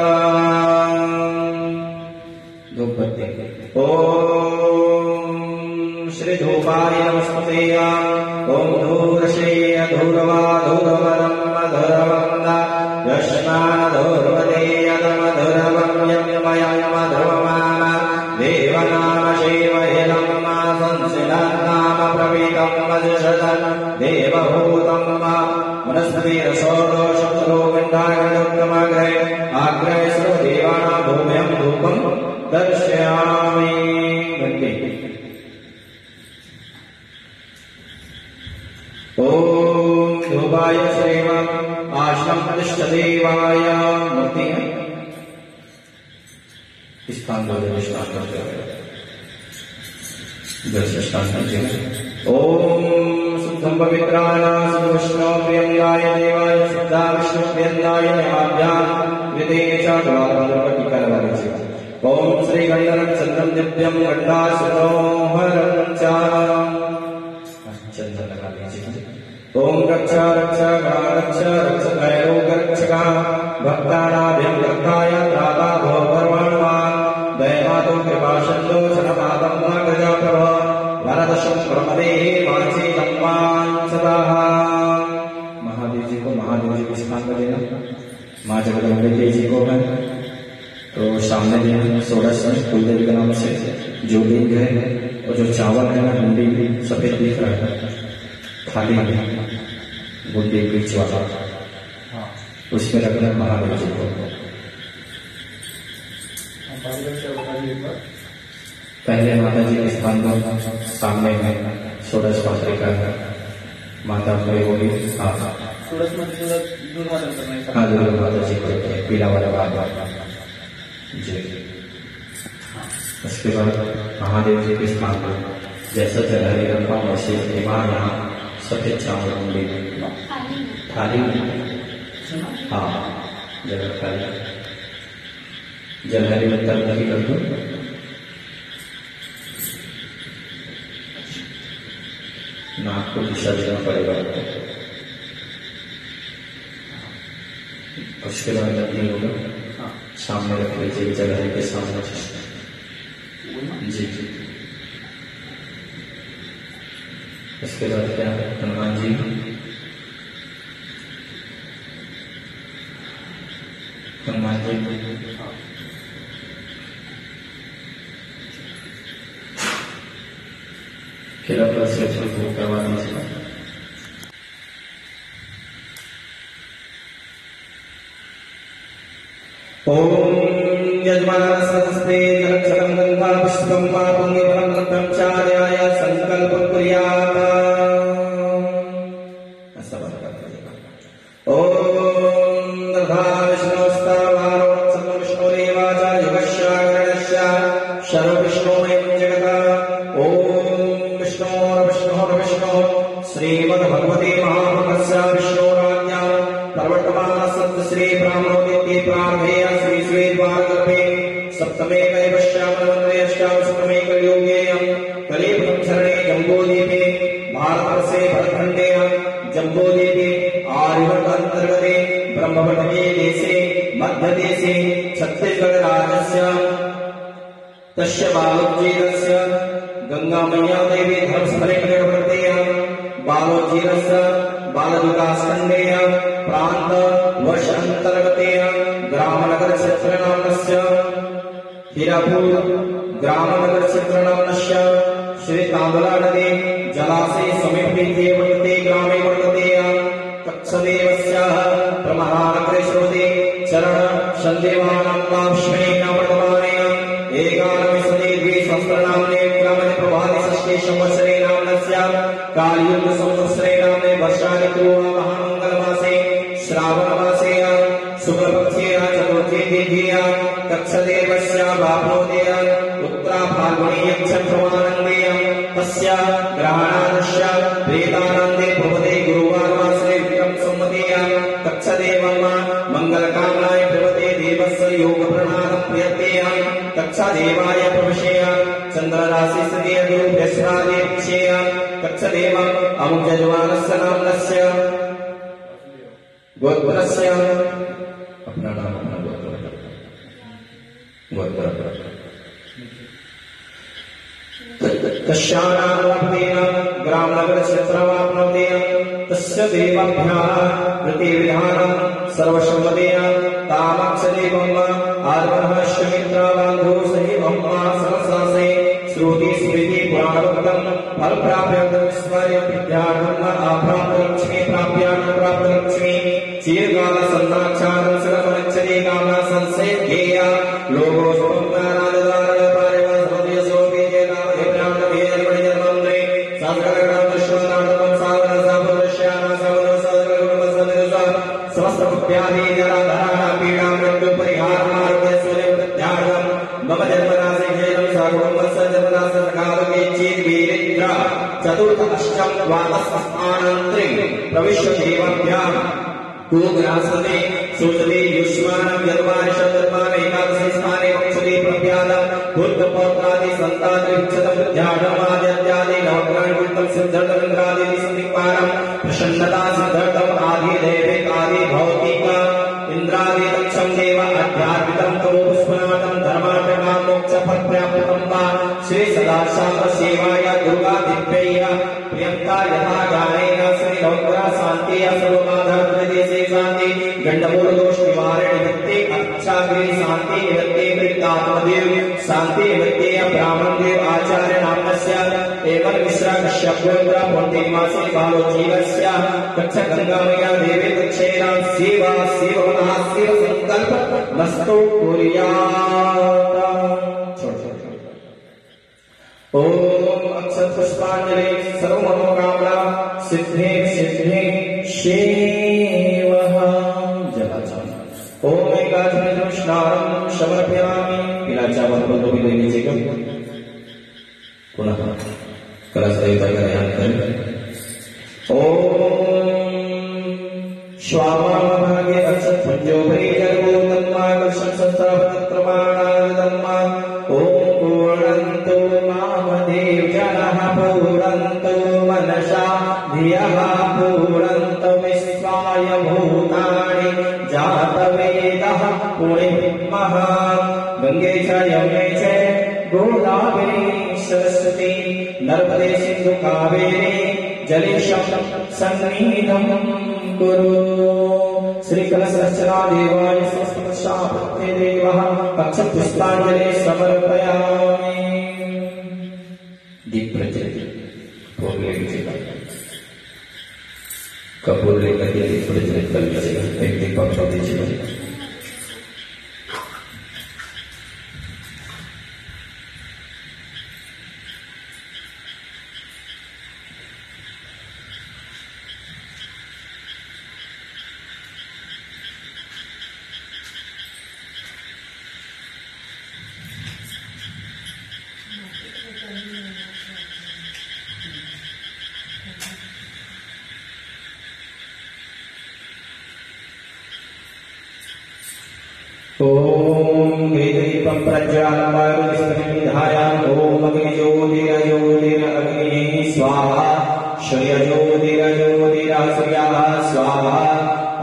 धूपबत्ती। ओम श्री धूपाय नमस्ते। ओम धूर्षेय धूर्वा धूर्वरं मधुरवन्द यस्मान् धूर्वदेयं मधुरवं यज्ञमयं मधुरमाना देवनाम शैवहितं संसिदन्नाम प्रवीतं वज्रधन् देवभूतं वनस्पतिरसोदोषो गन्धागन्धोत्तमाग्रे आग्रे सर्वदेवानां भूम्यं धूपं दर्शयामि। ओम धूपाय श्रेव आश्रम देवाय मूर्ति है स्थान ओम शुद्धं पवित्राणां सुविष्णु प्रियंगाय देवाय सिद्धा विष्णु प्रियंगाय नमाभ्यां विदेश द्वारपतिकरवरचि ओम श्री गणधरं चंद्रं दिव्यं गंडासुरोहरं च चंद्र लगा लीजिए। ओम रक्षा रक्षा रक्षा रक्षा भैरोग रक्षका भक्तानाभ्यं रक्षाय त्राता भो परमाणुमा दयमातो कृपा सिंधो शरणपातं नागजा प्रभ वरदशं प्रमदेहि वांछे तम्मांसदाः। महादेव जी को महादेव जी को स्थान पर देना, माँ जगदम्बे जी को है तो सामने देना 16 कुलदेवी के नाम से जो लिंग है और जो चावल है ना हुंडी सफेद दिख रहा है थाली में गुड्डी बीच वाला उसमें रखना महादेव जी को। पहले माता जी के स्थान पर सामने में 16 पात्रिका है माता कोई होगी हाँ दूध माता जी को पीला वाला बाबा जी। उसके बाद महादेव जी के स्थान पर जैसा जलहरी रखा वैसे दीवार यहाँ सफेद चावल होंगे थाली हाँ जगह थाली जलहरी में तब नहीं कर दो। नाक को दिशा देना पड़ेगा। उसके बाद नहीं होगा सामने रख लीजिए जलहरी के सामने जी जी। इसके बाद क्या है हनुमान जी हनुमान जी खिला प्लस से करवा दीजिए। ओम यजमानस्ते जलक्षरं गंगा पुष्पं वा पुण्यफलं रत्नं चार्याय संकल्प कुर्यात्। ऐसा बात करते हैं। ओम दधा विष्णुस्तावारोत्सव विष्णुरेवाचा युगश्यागरणस्य सर्व विष्णुमयं जगत्। ओम विष्णु श्रीमद्भगवते महापुरुषस्य विष्णुराज्ञा प्रवर्तमान सत्य श्री ब्राह्मणोदित्ये प्रारंभे श्री श्वेतवारकल्पे सप्तमे कैवश्यामन्वयश्यामसप्तमे कलियुगेयं कलियुगं शरणे जम्बूद्वीपे भारतवर्षे भरतखण्डे जम्बूद्वीपे आर्यवर्त अन्तर्गते ब्रह्मवटके देशे मध्यदेशे छत्तीसगढ़ राज्यस्य तस्य बालोज्जीरस्य गंगामय्या देवी धर्मस्थले प्रवर्तते बालोज्जीरस्य बालविकासखण्डे प्रांत वर्ष अंतर्गते ग्रामनगर क्षेत्र नामस्य हीरापुर ग्रामनगर क्षेत्र नामस्य श्री तांबला नदी जलाशय समीपे वर्तते ग्रामे वर्तते। कक्षदेवस्य प्रमहानगरे श्रोते चरण संदेवानां लाभश्मे वर्तमाने एकादशे द्विसहस्रनाम्ने क्रमणे प्रभाते षष्ठे संवत्सरे नामस्य कालयुग संवत्सरे नाम्ने वर्षा ऋतु महामंगलमासे श्रावणमासे शुक्लपक्षे चतुर्थी तिथ्या कक्षदेवस्य वाप्नोदय उत्तरा फाल्गुनी यक्षप्रमानन्दे तस्य ग्रहणादस्य प्रेतानन्दे भवते गुरुवारमासे विक्रम संवते कक्षदेवं मंगलकामनाय प्रवते देवस्य योग प्रणादं प्रियते कक्षदेवाय प्रविशेय चन्द्रराशि स्थिते बृहस्पति विषेय कक्षदेवं अमुजजमानस्य नामस्य गोत्रस्य अपना नाम अपना गोत्र तस्यानामतेन ग्रामनगर क्षेत्रमाप्नोते तस्य देवाभ्याः प्रतिविधानं सर्वसम्मतेन तामक्षदेवम् आर्वः शमित्राबान्धो सहिवम् फल प्राप्य स्वर्य विद्यार्थम अप्राप्त लक्ष्मी प्राप्यान प्राप्त लक्ष्मी चिरकाल संताक्षारं सर्वमच्चरे कामना संशय ध्येया लोगो सुनारायण पारेव सदयसो विजेता विभ्राम वेद पढ़ियमंत्रे सागरग्राम विश्वनाथम सागर सावरश्याना सावर सागरगुण सदरसा समस्त पुण्यादि जराधारा पीड़ा मृत्यु परिहार मार्ग सूर्य प्रत्यागम मम जन्मनासे जयम सागरम सजन्मनास सकालके चेत वीरेन्द्र चतुर्थ अष्टम द्वादश स्थानांतरे प्रविश्य देवाभ्याम कुग्रासने सुजने युष्मानं यद्वारिषद्वान एकादशे स्थाने वक्षते प्रव्यादं बुद्धपौत्रादि संताद्रि विच्छदं ध्यानमाद्यादि नवग्रहणं सिद्धर्तन्द्रादि संदिक्पारं प्रसन्नता सिद्धर्तम् आदि दैविक आदि भौतिक इंद्रादि तक्षं देव अध्यात्मिकं तमो पुष्पनाथं धर्मार्थकाम मोक्ष फल प्राप्तं वा श्री सदाशिव सेवाय दुर्गा दिव्यैः प्रियंका यथा ज्ञानेन श्री नवग्रह शांति सर्वबाधा प्रदेशे शांति गंडमूल दोष निवारण निमित्ते अच्छाग्रे शांति निमित्ते कृतात्मदेव शांति निमित्ते ब्राह्मण देव आचार्य नामस्य एवं मिश्रा कश्यपगोत्र पौर्णिमासे बालो जीवस्य कच्छ गंगामया देवी दक्षेणा सेवा सेवमनः शिव संकल्प मस्तो कुर्यात्। ओम अक्षत पुष्पांजलि सर्व मनोकामना सिद्धे सिद्धे शेवः जलाचार्य। ओम एकादश स्नानं समर्पयामि। पिलाचा बंदो भी ले लीजिएगा। पुनः कलश देवता का ध्यान करें। ओम स्वाभागे अक्षत पंचोपरि जगो तन्मा कर्षण संस्थापन प्रमाणादन्मा। ओम पूर्णन्तो मामदेव जनः पूर्णन्तो मनसा धियः पूर्णन्तो विश्वाय भूतानि जातवेदः पुण्यमः। गंगे च यमुने च गोदावरी सरस्वती नर्मदे सिंधु कावेरी जलेशं सन्निधं कुरु। श्री कलशरचना देवाय समस्तशापत्ये देवः अक्षत पुष्पांजलि समर्पयामि। दीप प्रज्वलित हो गए। कपूर लेकर के दीप प्रज्वलित कर लीजिएगा। एक दीपक छोड़ दीजिएगा। ओम वेददीपं प्रज्वालयामि ओम अग्निज्योतिरज्योतिरग्निः स्वाहा श्रियज्योतिरज्योतिरः श्रियः स्वाहा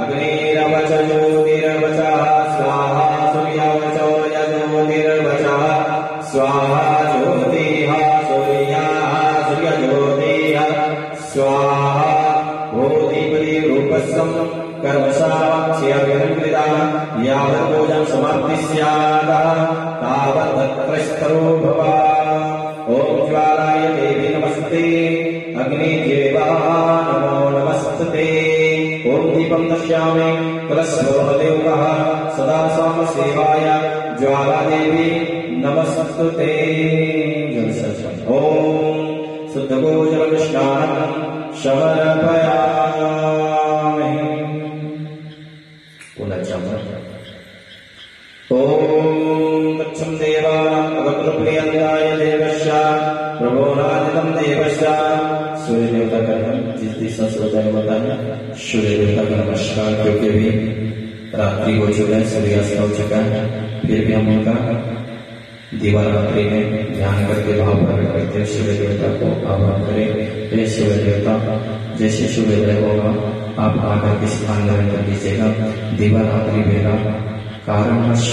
अग्निरवच ज्योतिरवचः स्वाहा सूर्यवच ज्योतिरवचः स्वाहा ज्योतिः सूर्यः सूर्यज्योतिः स्वाहा भूतिपति रूपस्सं कर्मसाक्षियभिनृता यावद्भोजं समाप्तिस्यात् तावत्तत्रस्तरो भव। ओम ज्वालाय देवी नमस्ते अग्निदेवा नमो नमस्ते। ओम दीपं दर्शयामि कुलस्वदेवः सदा साम सेवाय ज्वाला देवी नमस्ते। ओम शुद्धगोजलं स्नानं समर्पयामि। ओम तत्सं देवानां अवक्रप्रियन्ताय देवस्य प्रभोनादितं देवस्य सूर्य देवता का जिस दिशा से होता है सूर्य देवता का नमस्कार। क्योंकि अभी रात्रि हो चुका है, सूर्यास्त हो चुका है, फिर भी हम उनका दिवारात्रि में ध्यान करके भाव प्रकट करते हैं। सूर्य देवता को आह्वान करें। हे सूर्य देवता, जैसे सूर्योदय होगा आप आकर के स्थान ग्रहण कर लीजिएगा। दिवारात्रि मेरा कारणवश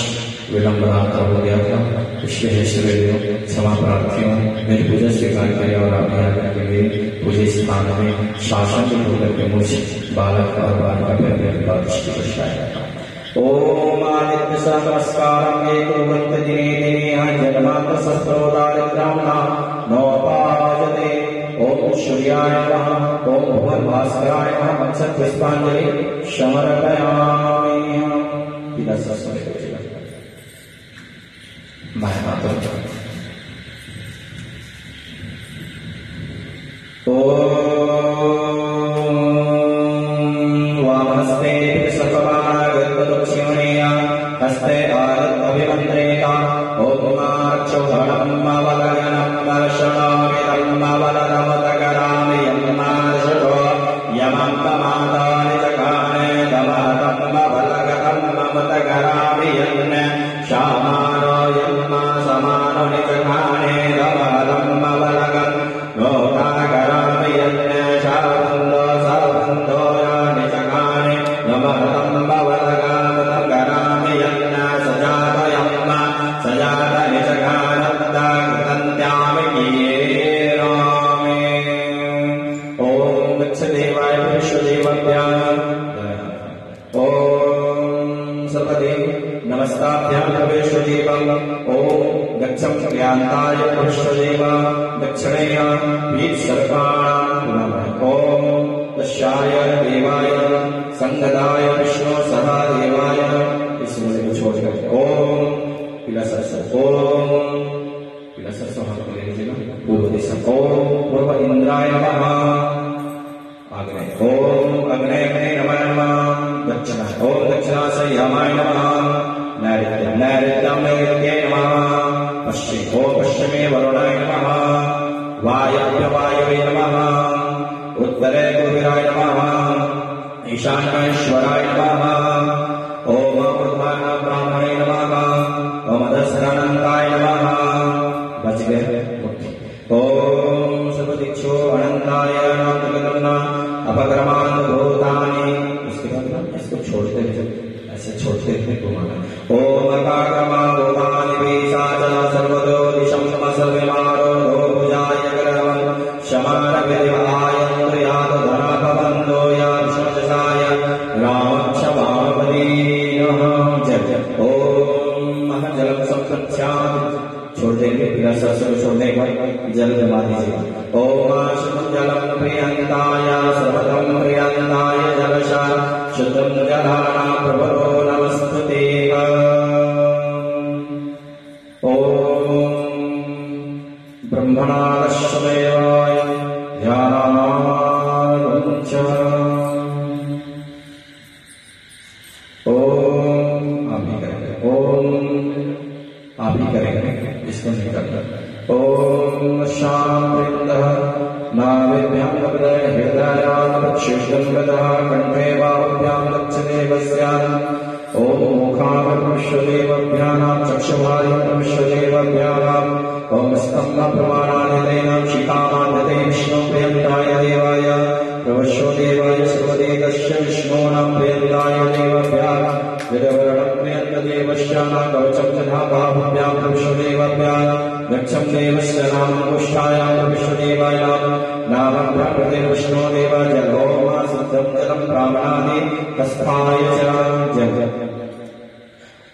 विलंब रात्रि हो गया था, इसलिए सूर्य देव क्षमा प्रार्थी हूँ। मेरी पूजा स्वीकार करें और आप यहाँ करके मेरे पूजे स्थान में शासन के होकर के मुझे बालक और बालिका पर ओम आदित्य नमस्कारं एकोवन्त दिने दिने जन्मात्र शस्त्रो दारिद्र्यं नोपायते अक्षत पुष्पांजलि समर्पयामि। पिता सरस्वती बाएं हाथों वामहस्ते सर्वमागतदक्षिणेया हस्ते अभिमन्त्रेता ओमाक्षोहणम् अवलगनम् वर्षणामिदम् अवलनमतकरामि यन्मार्षो यमन्तमातानि चकाने दमहतम् अवलगनम् अमतकरामि यन्न शामानो यन्मा समानो निचकाने दमहतम् अवलगन् लोकाकरामि यन्न शावन्दो सावन्दो निचकाने दमहतम् अवलगनमतकरामि यन्न सजातयम् सजात निचकानन्दाकृतन्त्यामि कीरामि। ॐ गच्छदेवाय विश्वदेवभ्याम् ॐ सर्वदेव नमस्ताभ्यां विश्वदेवम् ॐ गच्छं ज्ञान्ताय विश्वदेव दक्षिणेय वीत्सर्पाणां ॐ दशाय देवाय संगदाय विष्णु सदा देवाय इसमें को छोड़कर ओम पिला सरस्वती हाथ को ले लीजिएगा पूर्व दिशा ओम पूर्व इंद्राय नमः आग्नेय ओम अग्नेय नमः नमः दक्षिणा ओम दक्षिणा से यमाय नमः नैऋत्य नैऋत्यं नैऋत्ये नमः पश्चिम ओम पश्चिमे वरुणाय नमः वायव्य वायवे नमः उत्तरे कुबेराय नमः ईशान्येश्वराय नमः ओम उद्धान ब्राह्मणे नमः ओम अधस्रानन्ताय नमः बच गए ओम सर्वदिक्षो अनंताय नामकर्मणा अपक्रमान् भूतानि इसको छोड़ते हैं ऐसे छोड़ते हैं घुमाना ओम अकारमा भूतानि वेशाचा सर्वतो दिशं सर्वमारो भुजाय करवं शमान विदिवाय इंद्रियाद धनापबन्धो या विश्वसाय रामक्षमापदीनः जय ओम जलम संप्रत्यामि छोड़ देंगे बिना सरस्वती छोड़ने के बाद जल जमा दीजिए ओम शुद्धं जलं प्रियंताय सर्वतं प्रियंताय जलशा शुद्धं जलाना प्रभो नमस्तुते ओम ब्रह्मणाश्वमेवाय ध्यानावञ्च ओम आप ही करेंगे इसको नहीं करना ओम शांतिन्दः नाभिभ्यां हृदय हृदयात्शीर्षं गतः कण्ठे बाहुभ्यां दक्षदेवस्याम् ओम मुखावं विश्वदेवभ्यानां चक्षुभार्यं विश्वदेवभ्यानाम् ओम स्तम्भ प्रमाणादितेन शिखामादिते विष्णु प्रियन्ताय देवाय प्रवश्यो देवाय सर्वदेवस्य विष्णूनां प्रियन्ताय देवभ्याः विदवर्णं प्रियन्तदेवस्यानां कवचं तथा बाहुभ्यां विश्वदेवभ्याः गच्छं देवस्य नामं गोष्ठायां विश्वदेवाय नामं प्रकृते विष्णुदेव जलोमा शुद्धं जलं ब्राह्मणादि कस्थाय च जय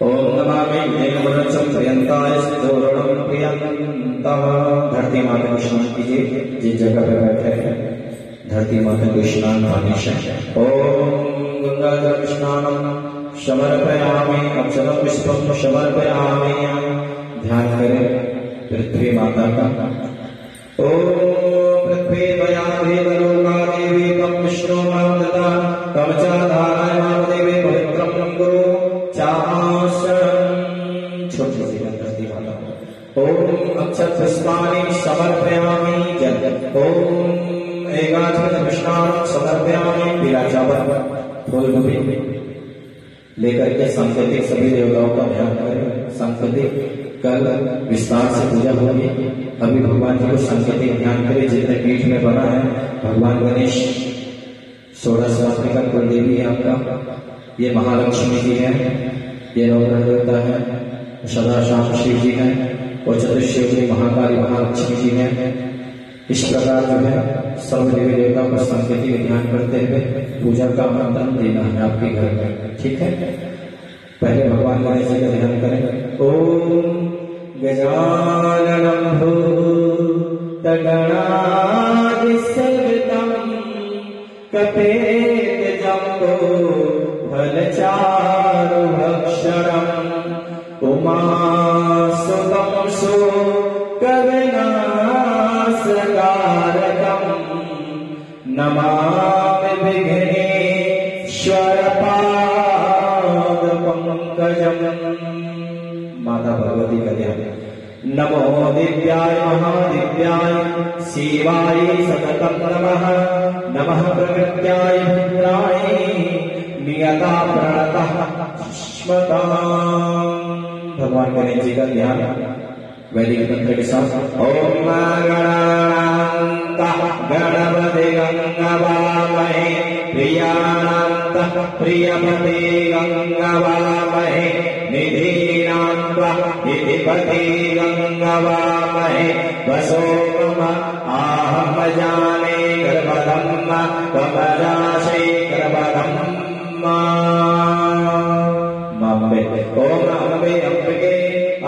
ओम नमामि मेघवृक्षं प्रियंताय स्तोरणं प्रियन्तः धरती माता को स्नान कीजिए जिस जगह पर बैठे हैं धरती माता को स्नान पानी से ओम गंगाजल स्नानं समर्पयामि अक्षतं पुष्पं समर्पयामि ध्यान करें पृथ्वी माता का ओम पृथ्वी दया देवलोका देवी तम विष्णु माता तम च धारायां देवी पवित्रं गुरु ओम अक्षत पुष्पाणि समर्पयामि जय ओम एकाक्षर पुष्पाणि समर्पयामि पीला चावल फूल गोभी लेकर के सांकेतिक सभी देवताओं का ध्यान करें सांकेतिक कल विस्तार से पूजा होगी अभी भगवान जी को सांकेतिक ध्यान करें जितने पीठ में बना है भगवान गणेश 16 स्वात्मिका कुल देवी है आपका ये महालक्ष्मी जी है ये नवग्रह देवता है सदा शाम शिव जी है और चतुर्शिवरी महाकाली महालक्ष्मी जी है इस प्रकार जो है सब देवी देवताओं का सांकेतिक ध्यान करते हुए पूजा का आमंत्रण देना है आपके घर में ठीक है पहले भगवान गणेश जी का ध्यान करें ओम गजाननं भूतगणाधिसेवितं कपेत फलचारु भक्षणम् उमासुतं सुकविनाशकारकम् नमामि विघ्नेश्वरपादपङ्कजम्। माता भगवती का ध्यान। नमो दिव्याय महादिव्याय शिवाय सततं नमः। नमः प्रकृत्याय रुद्राय नियता प्रणतः स्मताम्। भगवान गणेश जी का ध्यान वैदिक मंत्र के साथ। ओम गणानान्तः गणपते गंगवामहे प्रियाणान्तः प्रियपते गंगवामहे निधीनान्त्वः निधिपते गंगवामहे वसो मम आहम जाने गर्भधम्म त्वमजाशे गर्भधम्म। ओम अम्बे अम्बिके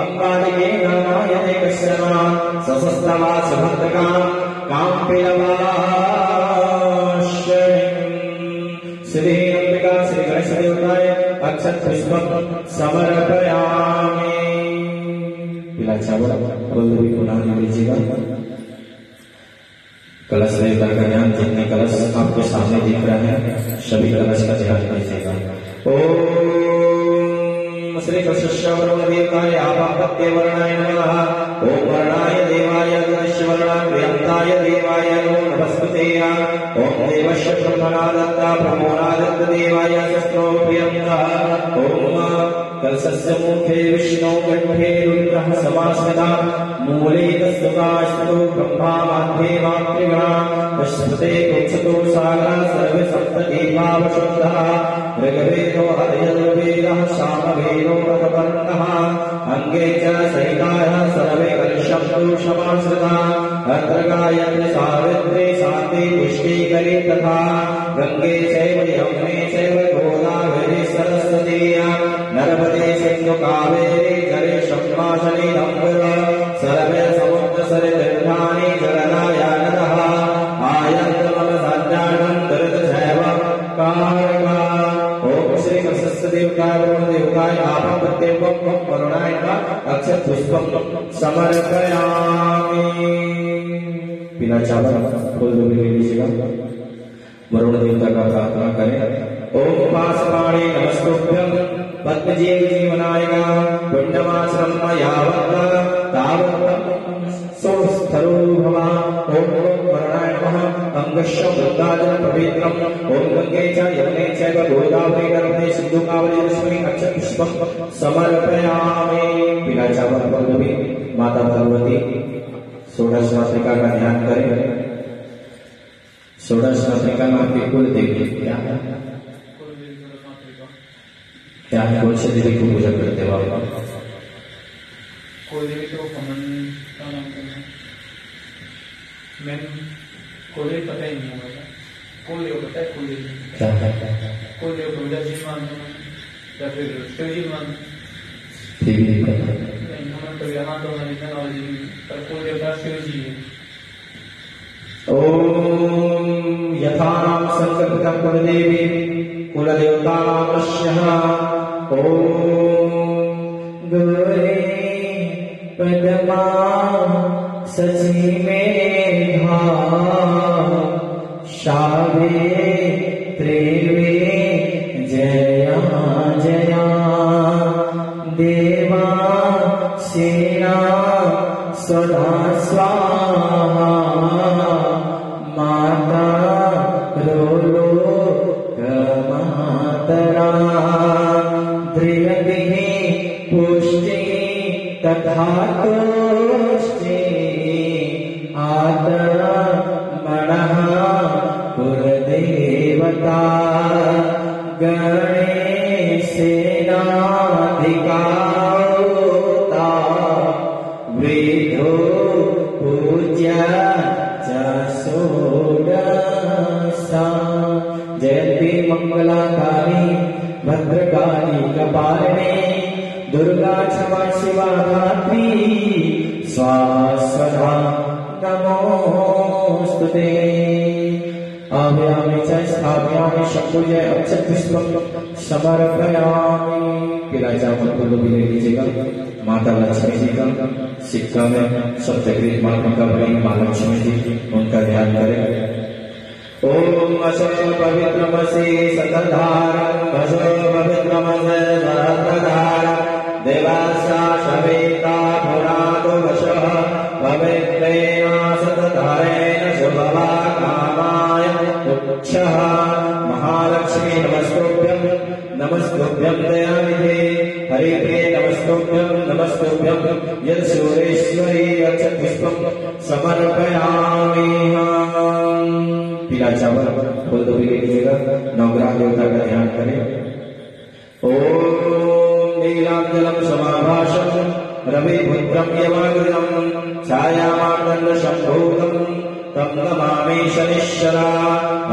अम्बालिके नारायणे कृष्णा सशस्त्रवा सुभद्रका काम्पिलवाश्रयम्। श्री अंबिका श्री गणेश देवताय अक्षत पुष्पं समर्पयामि। पिला चावल फूल भी पुनः लीजिएगा। कलश देवता का ध्यान। जितने कलश आपके सामने दिख रहे हैं सभी कलश का ध्यान कीजिएगा। ओम श्री कृष्ण देवताय आपापत्य वर्णाय नमः। ओम वर्णाय देवाय गणेश वर्णाय देवाय नमो नमस्ते। ओम देवस्य ब्रह्मणादत्ता ब्रह्मणादत्त देवाय शस्त्रो प्रियंतः। ओम कलशस्य मुखे विष्णु कंठे रुद्रः समास्थितः। मूले तस्सुकाश्तो ब्रह्मा मध्ये मातृगणा पश्यते कुत्सतो सागरः सर्वे सप्तदीपावशुद्धः। ऋग्वेदो अयजुर्वेदः सामवेदो रथवर्णः। अंगे च सहिताः सर्वे कलशब्दो समाश्रिताः। अत्र गायत्री सावित्री शान्ति पुष्टि करी तथा गंगे चैव यमुने चैव गोदावरी सरस्वती नर्मदे सिंधु कावेरी जलेशम्भासने नम्बर सर्वे समुद्र सरितीर्थानि जलदायानतः आयन्तु मम सञ्जातं दुरितशैव कारका। ओम श्री कृष्ण देवताय वरुण देवताय आपापत्यं वरुणाय अक्षत पुष्पं समर्पयामि। बिना चावल फूल भी लीजिएगा। वरुण देवता का प्रार्थना करें। ओम पासपाणे नमस्तुभ्यं पद्मजीव जीवनायका पुण्यमाश्रम यावत् तावत् सोस्थरो भव। ओम वरुणाय नमः। अंगश्च वृद्धाजन पवित्रम्। ओम गंगे च यमुने चैव गोदावरी नर्मदे सिंधु कावेरी जलेस्मिन् अक्षत पुष्पं समर्पयामि। बिना चावल फूल भी माता भगवती षोडश मातृका का ध्यान करें। षोडश मातृका में आपके कुल देवी क्या है? क्या है? कौन से देवी को पूजा करते हो आप? कोई देवी तो कमन का नाम करना मैं कोई पता ही नहीं है। कोई पता है कोई क्या है? कोई पूजा जी मान या फिर शिव जी मान देवी नहीं पता। तो यहाँ तो हमारी नॉलेज पर कोई देवता शिव जी है। ओम यथा नाम संकल्पितं कुलदेवी कुलदेवतानामस्यः। ओम गौरी पद्मा सची मेधा सावित्रीवे जया जया देवा सेना सदा स्वाहा माता रोलो कमातरा दृढ़ पुष्टि तथा तुष्टि आदर मणः कुलदेवता गणेशेनाधिकारोता वेदो पूज्य च षोडशा। जयन्ती मंगलाकाली भद्रकाली कपालिनी दुर्गा क्षमा शिवा धात्री स्वाहा नमोस्तुते। आव्यामि च स्थापयामि शंभुजय अक्षत पुष्पम समर्पयामि। पिलाचा फूल भी ले लीजिएगा। माता लक्ष्मी जी का सिक्का में सप्तग्रीव माता बड़ी माँ लक्ष्मी जी, उनका ध्यान करें। ओम असो पवित्रमसि सतधारं भजो पवित्रमसे सहस्रधारं देवास्या शवेता पुरातो वशः पवित्रेण सतधारेण शुभवा कामाय उच्छः। महालक्ष्मी नमस्तुभ्यं दयानिधे हरिप्रिये नमस्तुभ्यं यशोरेश्वरी अक्षतपुष्पं समर्पयामि। पीला चावल फूल भी ले लीजिएगा। नवग्रह देवता का ध्यान करें। ओम नीलांजलम समाभाषम रविपुत्रम यमाग्रहम छायामार्दंड संभूतम तम नमामि शनिश्चरा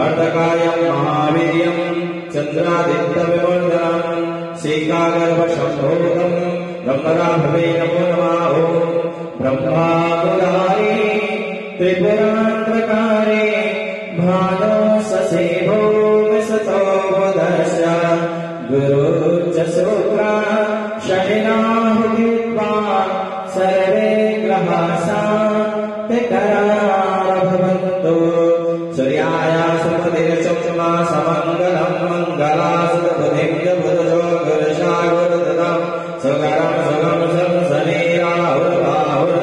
अर्धकायं महावीर्यं चंद्रादित्य विवर्धनम सीतागर्भ संभूतम ब्रह्मराभवे नमो नमः। ओम ब्रह्मा मुरारी त्रिपुरांतकारे भानो ससेभो विसतो वदस्य गुरु च शुक्रा शनिनाहुविद्वा सर्वे ग्रहाः शान्तिकराः भवन्तु। सूर्याय सुमतिर्चक्षुषा समङ्गलं मङ्गलासुतबुधिं च बुधजो गुरुशागुरुदतं सुकरं सुगं सं शनिराहुर्बाहुर्बलं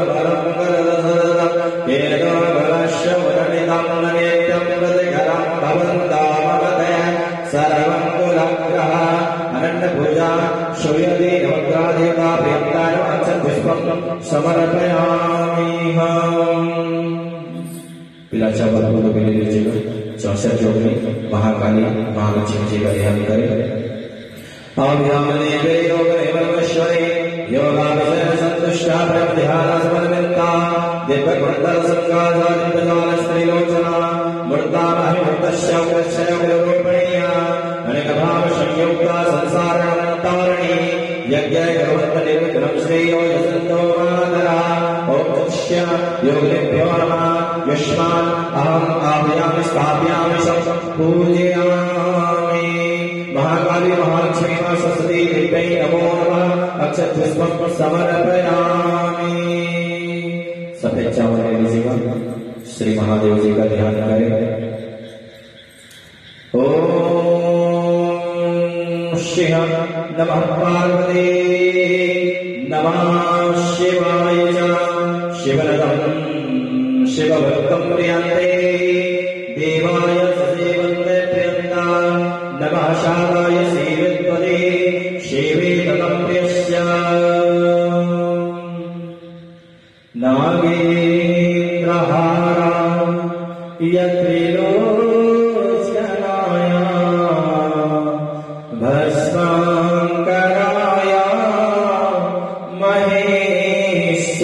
करदसदतं केतो बलश्च मुरनितं नित्यं प्रतिकरं भवन्तामवते सर्वं कुलग्रह अनन्तपूजा श्रूयते नवग्रहदेवता प्रियङ्काय अक्षतपुष्पं समर्पयामि। पीला चावल फूल भी ले लीजिएगा। 64 जोड़ी महाकाली महालक्ष्मी जी का ध्यान करें। आव्यामने योगेश्वरे योगाभिषेक संतुष्टा ब्रह्म ध्यान समन्विता दिव्य कुंडल संकासा दिव्यजाल स्त्रीलोचना मूर्ता महिमूर्तस्य उग्रश्चय उग्ररूपिण्या अनेक भाव संयुक्ता संसारणतारिणी यज्ञ गर्वन्त निर्विघ्नं श्रेयो यजन्तो मातरा। ओम तस्य योगिभ्यो नमः। युष्मान् अहम् आह्वयामि स्थापयामि पूजयामि। महाकाली महालक्ष्मी सरस्वती देव्यै नमो नमः। अक्षतपुष्पं समर्पयामि। सफेद चावल ले लीजिएगा। श्री महादेव जी का ध्यान करें। ओम शिव नमः पार्वती नमः शिवाय च शिवनदं शिवभक्तं प्रियन्ते देवाय सेवन्ते प्रियन्ता नमः शालाय सेवित्वते शिवे ततं प्रियस्य नागेन्द्रहारा यत्रिलोचनाय भस्माङ्कराय महेश्वराय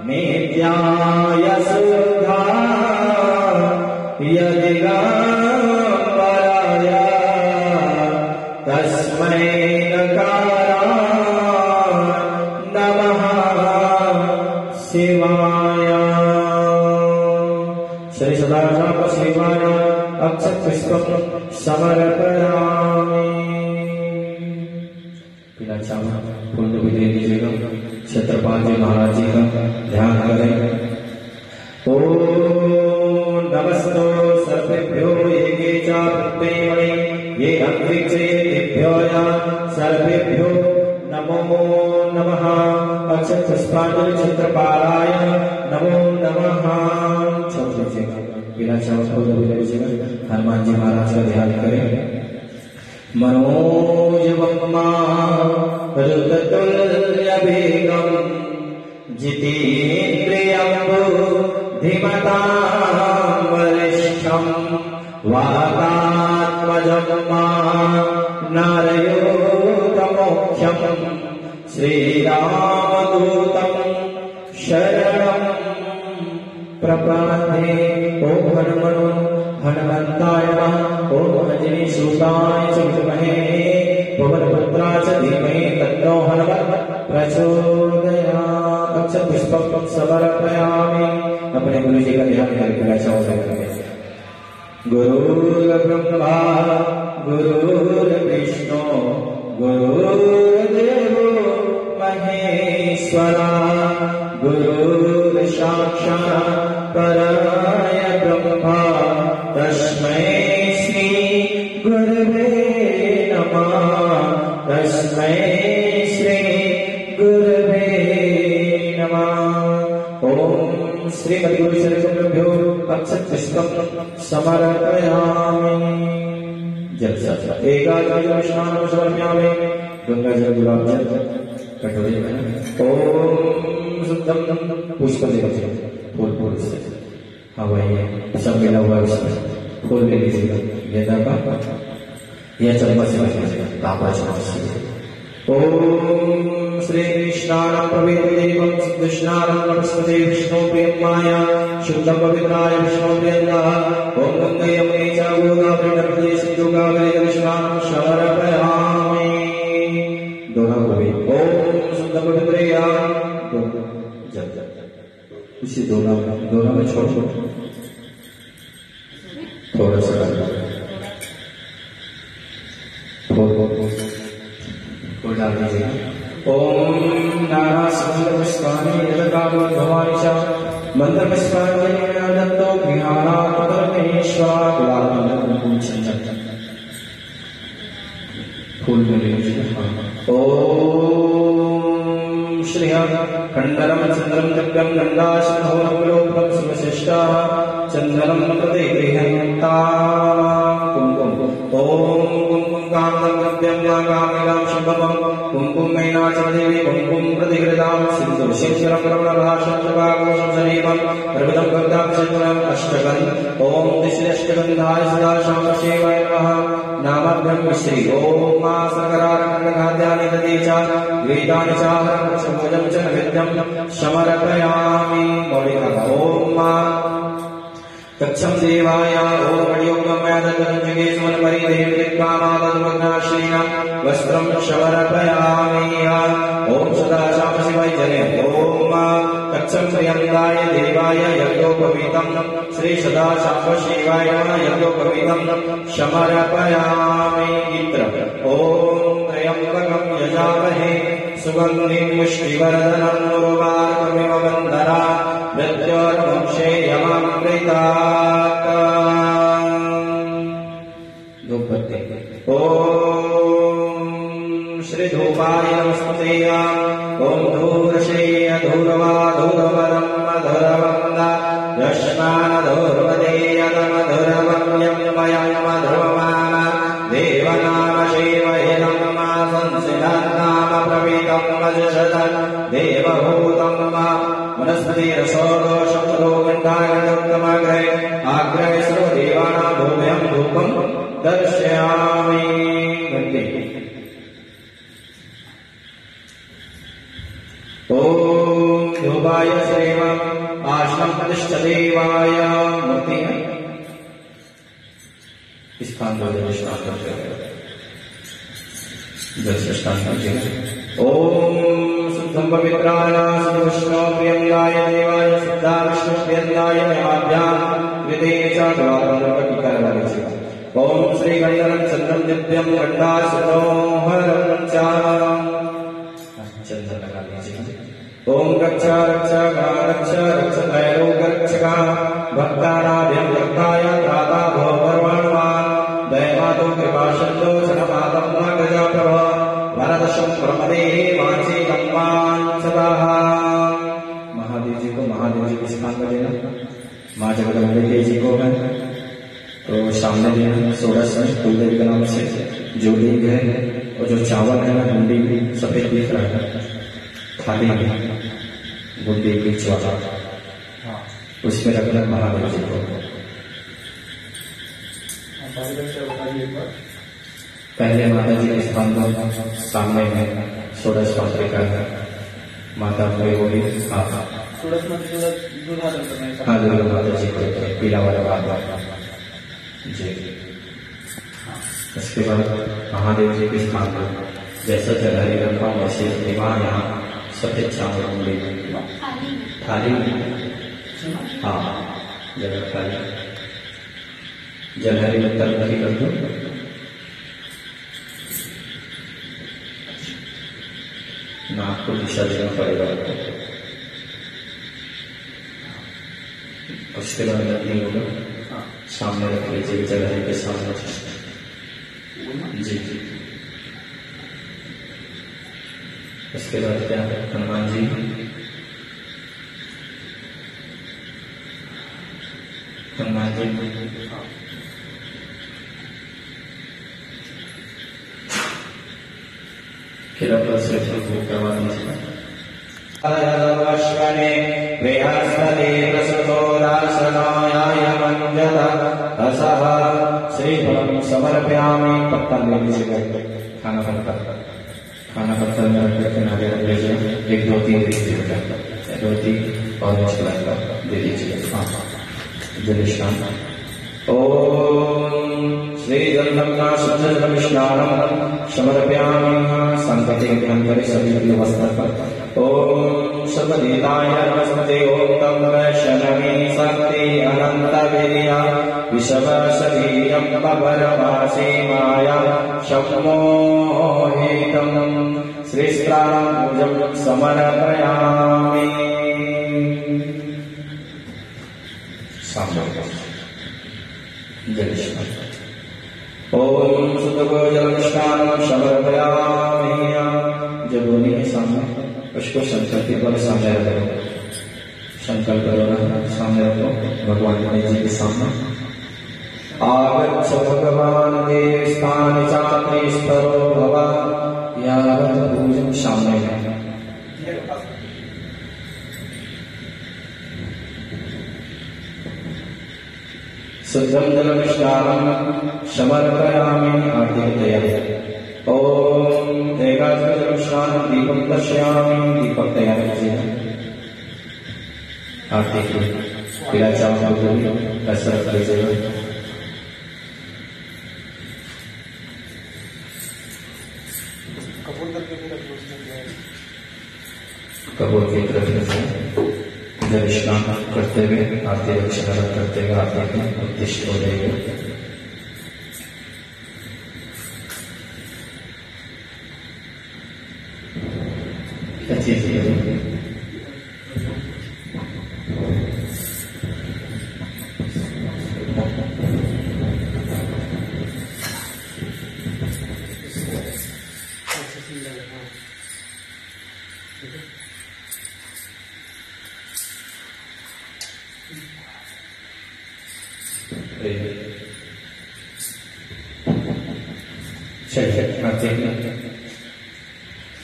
नित्याय शुद्धा यदिगम्बराय तस्मै नकाराय नमः शिवाय। श्री सदाशिव शिवाय अक्षतपुष्पं समर्पयामि। पीला चावल फूल भी ले लीजिएगा। छत्रपति महाराज जी का ध्यान करें। ओम नमस्तो सर्वेभ्यो ये च प्रत्येमणि ये अंतरिक्षे दिभ्यो सर्वेभ्यो नमो नमः। अक्षतपुष्पांजलि छत्रपालाय नमो नमः। पीला चावल फूल भी ले लीजिएगा। हनुमान जी महाराज का ध्यान करें। मनोजवं मारुततुल्यवेगं जितेन्द्रियं बुद्धिमतां वरिष्ठं वातात्मजं नरयोतमोक्षं श्रीरामदूतं शरणं प्रपद्ये। ओम हनुमन्ताय नमः। ओम अंजनीसूताय च विद्महे पवनपुत्राय च धीमहि तन्नो हनुमत् प्रचोदयात्। अक्षतपुष्पं समर्पयामि। अपने गुरु जी का ध्यान करके चावल करें। गुरुर्ब्रह्मा गुरुर्विष्णु गुरुर्देवो महेश्वरा गुरुर्साक्षात् परब्रह्म तस्मै श्री गुरवे नमः तस्मै श्री गुरवे नमः। ओम श्रीमद् गुरु चरणभ्यो अक्षतपुष्पं समर्पयामि। जल एकादश स्नानं समर्पयामि। गंगा जल गुलाब जल कटोरे में ओम शुद्धम पुष्प देवते फूल फूल से हवाई सब मिला हुआ उसमें फूल ले लीजिएगा। गेंदा का यह चम्मच से लीजिएगा तांबा चम्मच से। ओम श्री कृष्णानं प्रवेदेवं कृष्णानं नमस्ते विष्णु प्रियमाया शुद्धं पवित्राय विष्णु प्रियंदा। ओम गंगे यमुने च गोदावरी नर्मदे सिंधु कावेरी कृष्णानं समर्पयामि। दोनों को भी ओम शुद्धं पवित्रया जब इसी दोनों में छोड़ थोड़ा सा डाल दीजिएगा। ओम नारायण भवानी च मंत्र पुष्पांजलि दत्तो गृहाणात् परमेश्वर फूल में लीजिए। ओम श्री खंडरम चंद्रम दिव्यम गंगाशोलोकम शिवशिष्टा चंद्रम प्रतिगृहता कुंकुम। ओम कुंकुम कामदं दिव्यं कामिनां शुभम कुंकुम मैनाचदेवी कुंकुम प्रतिगृहतां सिंधु शेखरं रमणभाषं चपाकोशं समीपं प्रभुदं भक्ताक्षरं अष्टगं। ओम दिश्यष्टगंधाय सदा शाम शिवाय नमः। नामभ्यं श्री ओम मा सकरारण्यखाद्यानि दधि च वेदानि चाहरं भोजं च नैवेद्यं समर्पयामि। ओम मा तक्षं देवाय ओम अडियोगमयदत्तंजगेश्वर परिदेवकामादत्वज्ञाश्रीण वस्त्रं समर्पयामि। ओम सदा शाम शिवाय जने ओम तक्षं प्रियंगाय देवाय यज्ञोपवीतं श्री सदा शाम शिवाय नमः यज्ञोपवीतं समर्पयामि। इत्र ओम त्र्यंबकं यजामहे सुगन्धिं पुष्टिवर्धनं उर्वारुकमिव बन्धनात् मृत्योर्मुक्षेयममृतात्। धूपबत्ती। ओम श्री धूपाय नमस्ते। ओम धूर्षेय धूर्वा धूर्वरं मधुरवन्द यस्मान धूर्वदेयत मधुरवन्यं मयं मधुरमान देवनाम शिवहितं मा संसिदन्नाम प्रवीतं वजषदन् देवभूतं मा वनस्पति रसोदोषो गंधाग्रे आग्रह सर्व देवानां भूम्यं धूपं दर्शयामि। ओम धूपाय सेव आश्रम प्रतिष्ठ देवाय मूर्ति है स्थान ओम शुद्धं पवित्राय शुद्धविष्णु प्रियंगाय देवाय शुद्धा विष्णु प्रियंगाय नैवेद्यां विदेय च द्वारं। ओम श्री गणेशं चंद्रं दिव्यं गंडासुरोहरं च चंद्र लगा लीजिए। ओम रक्ष रक्ष रक्ष रक्ष त्रैलोक रक्षका भक्तानाभ्यं रक्षाय त्राता भव परमाणुमान् दयमातो कृपाशन्दो शरणमातं नागजा प्रभ वरदशं प्रमदेहि वाञ्छितं वाञ्छतः। महादेव जी को महादेव जी के स्थान पर देना। माँ जगदम्बे जी को है तो सामने देना। षोडश में कुलदेवी के नाम से जो दीप है और जो चावल है ना गुंडी भी सफेद दिख रहा है खाली गुंडी बीच वाला उसमें रखना महादेव जी को। पहले माता जी के स्थान पर सामने में षोडश मातृका है माता कोई वो भी हाँ दुर्गा माता जी को पीला वाला बाबा जी। इसके बाद महादेव जी के स्थान पर जैसा जगह रखा वैसे दीवार यहाँ सफेद चावल थाली में हाँ जगह खाली जलहरी में तरकारी कर दो। नाक को दिशा देना पड़ेगा। उसके बाद नहीं होगा, सामने रख लीजिए, जलहरी के सामने। जी जी। इसके बाद क्या है? हनुमान जी सर्वश्वने बृहस्पति प्रसुतो रासनायाय मंजल असः श्रीफलम समर्पयामि। पत्थर ले लीजिएगा, खाना पत्थर में रख करके नारियल रख लीजिए। एक धोती दे दीजिएगा, धोती और कलर का दे दीजिए। जल ओम श्री जलधम्ना शुद्धमिष्णानं समर्पयामि। संकटे भयंकर सभी वस्त्र पर ओम सर्वदेताय नमस्ते। ओम तम वैष्णवी शक्ति अनंत वीर्या विषव शरीरं पवनवासी माया सम्मोहितं श्रीस्त्राणं समर्पयामि। ओम सुतको जलस्नानं समर्पयामि। जब होने के सामने उसको संकल्प पर सामने रखो, संकल्प करो ना, सामने रखो भगवान गणेश जी के सामने। आगच्छ भगवान देव स्थान चात्रि स्थरो भव यावत् पूजन सामने है। शुद्धं जलमिष्टानं समर्पयामि। आरती की तैयारी। ओम एकादशमिष्टानं दीपं दर्शयामि। दीपक तैयार कीजिए। आरती की पीला चावल को भी ऐसा रख लीजिएगा। कपूर की तरफ से जब स्नान करते हुए आरती रक्षा करते हुए आरती की उत्तिष्ठ हो जाएगी। क्या चीज है?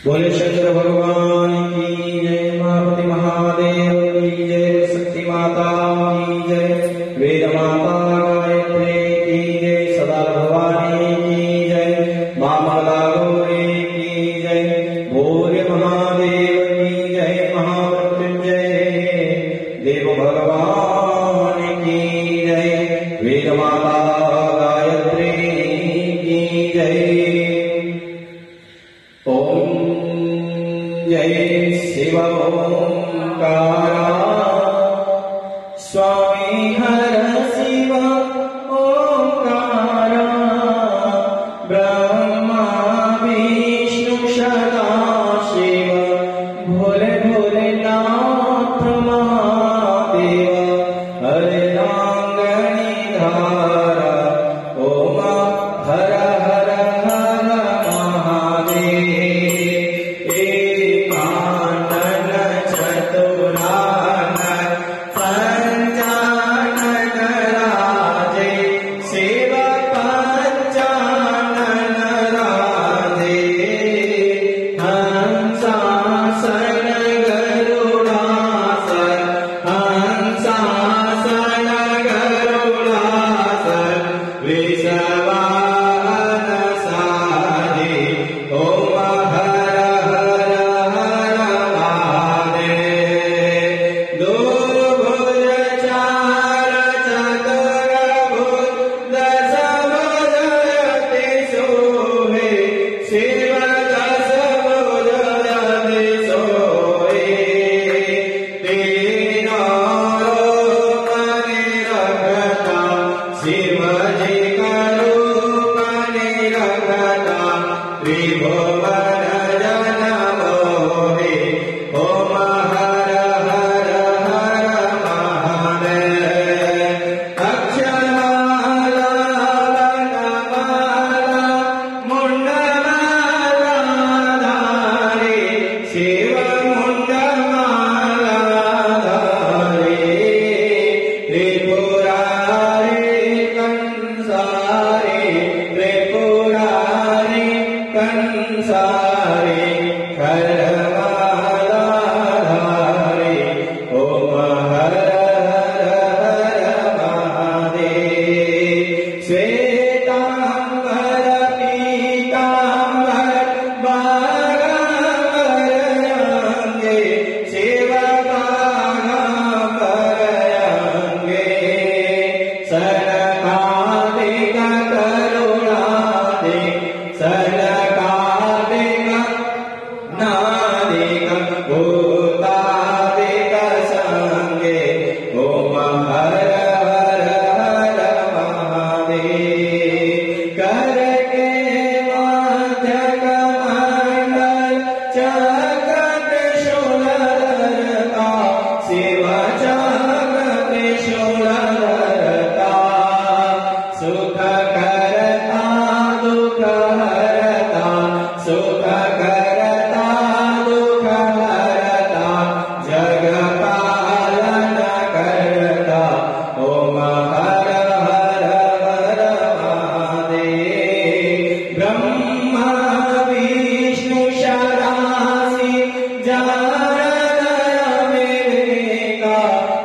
बोले शंकर भगवान की जय। पार्वती महादेव की जय। शक्ति माता की जय। वेद माता गायत्री की जय। सदा भवानी की जय। मामला गौरी की जय। भोले महादेव की जय। महामृत्युंजय देव भगवान की जय। वेद माता गायत्री की जय। ओम जय शिव ओंकारा स्वामी हर शिव ओंकारा ब्रह्मा विष्णु सदा शिव भोले भोलेनाथ महादेव हरे रांगणी धारा ओम हर हर हर महादेव। चतुरा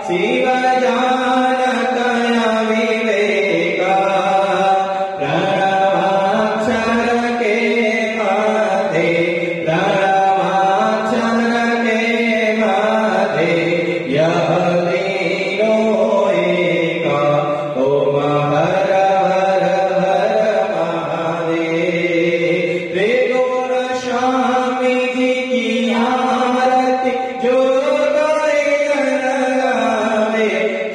शिव जानत अविवेका प्रणवाक्षर के मध्य प्रणवाक्षर के मध्य यह तीनों एका ओम हर हर हर महादेव। त्रिगुण स्वामी जी की आरती जो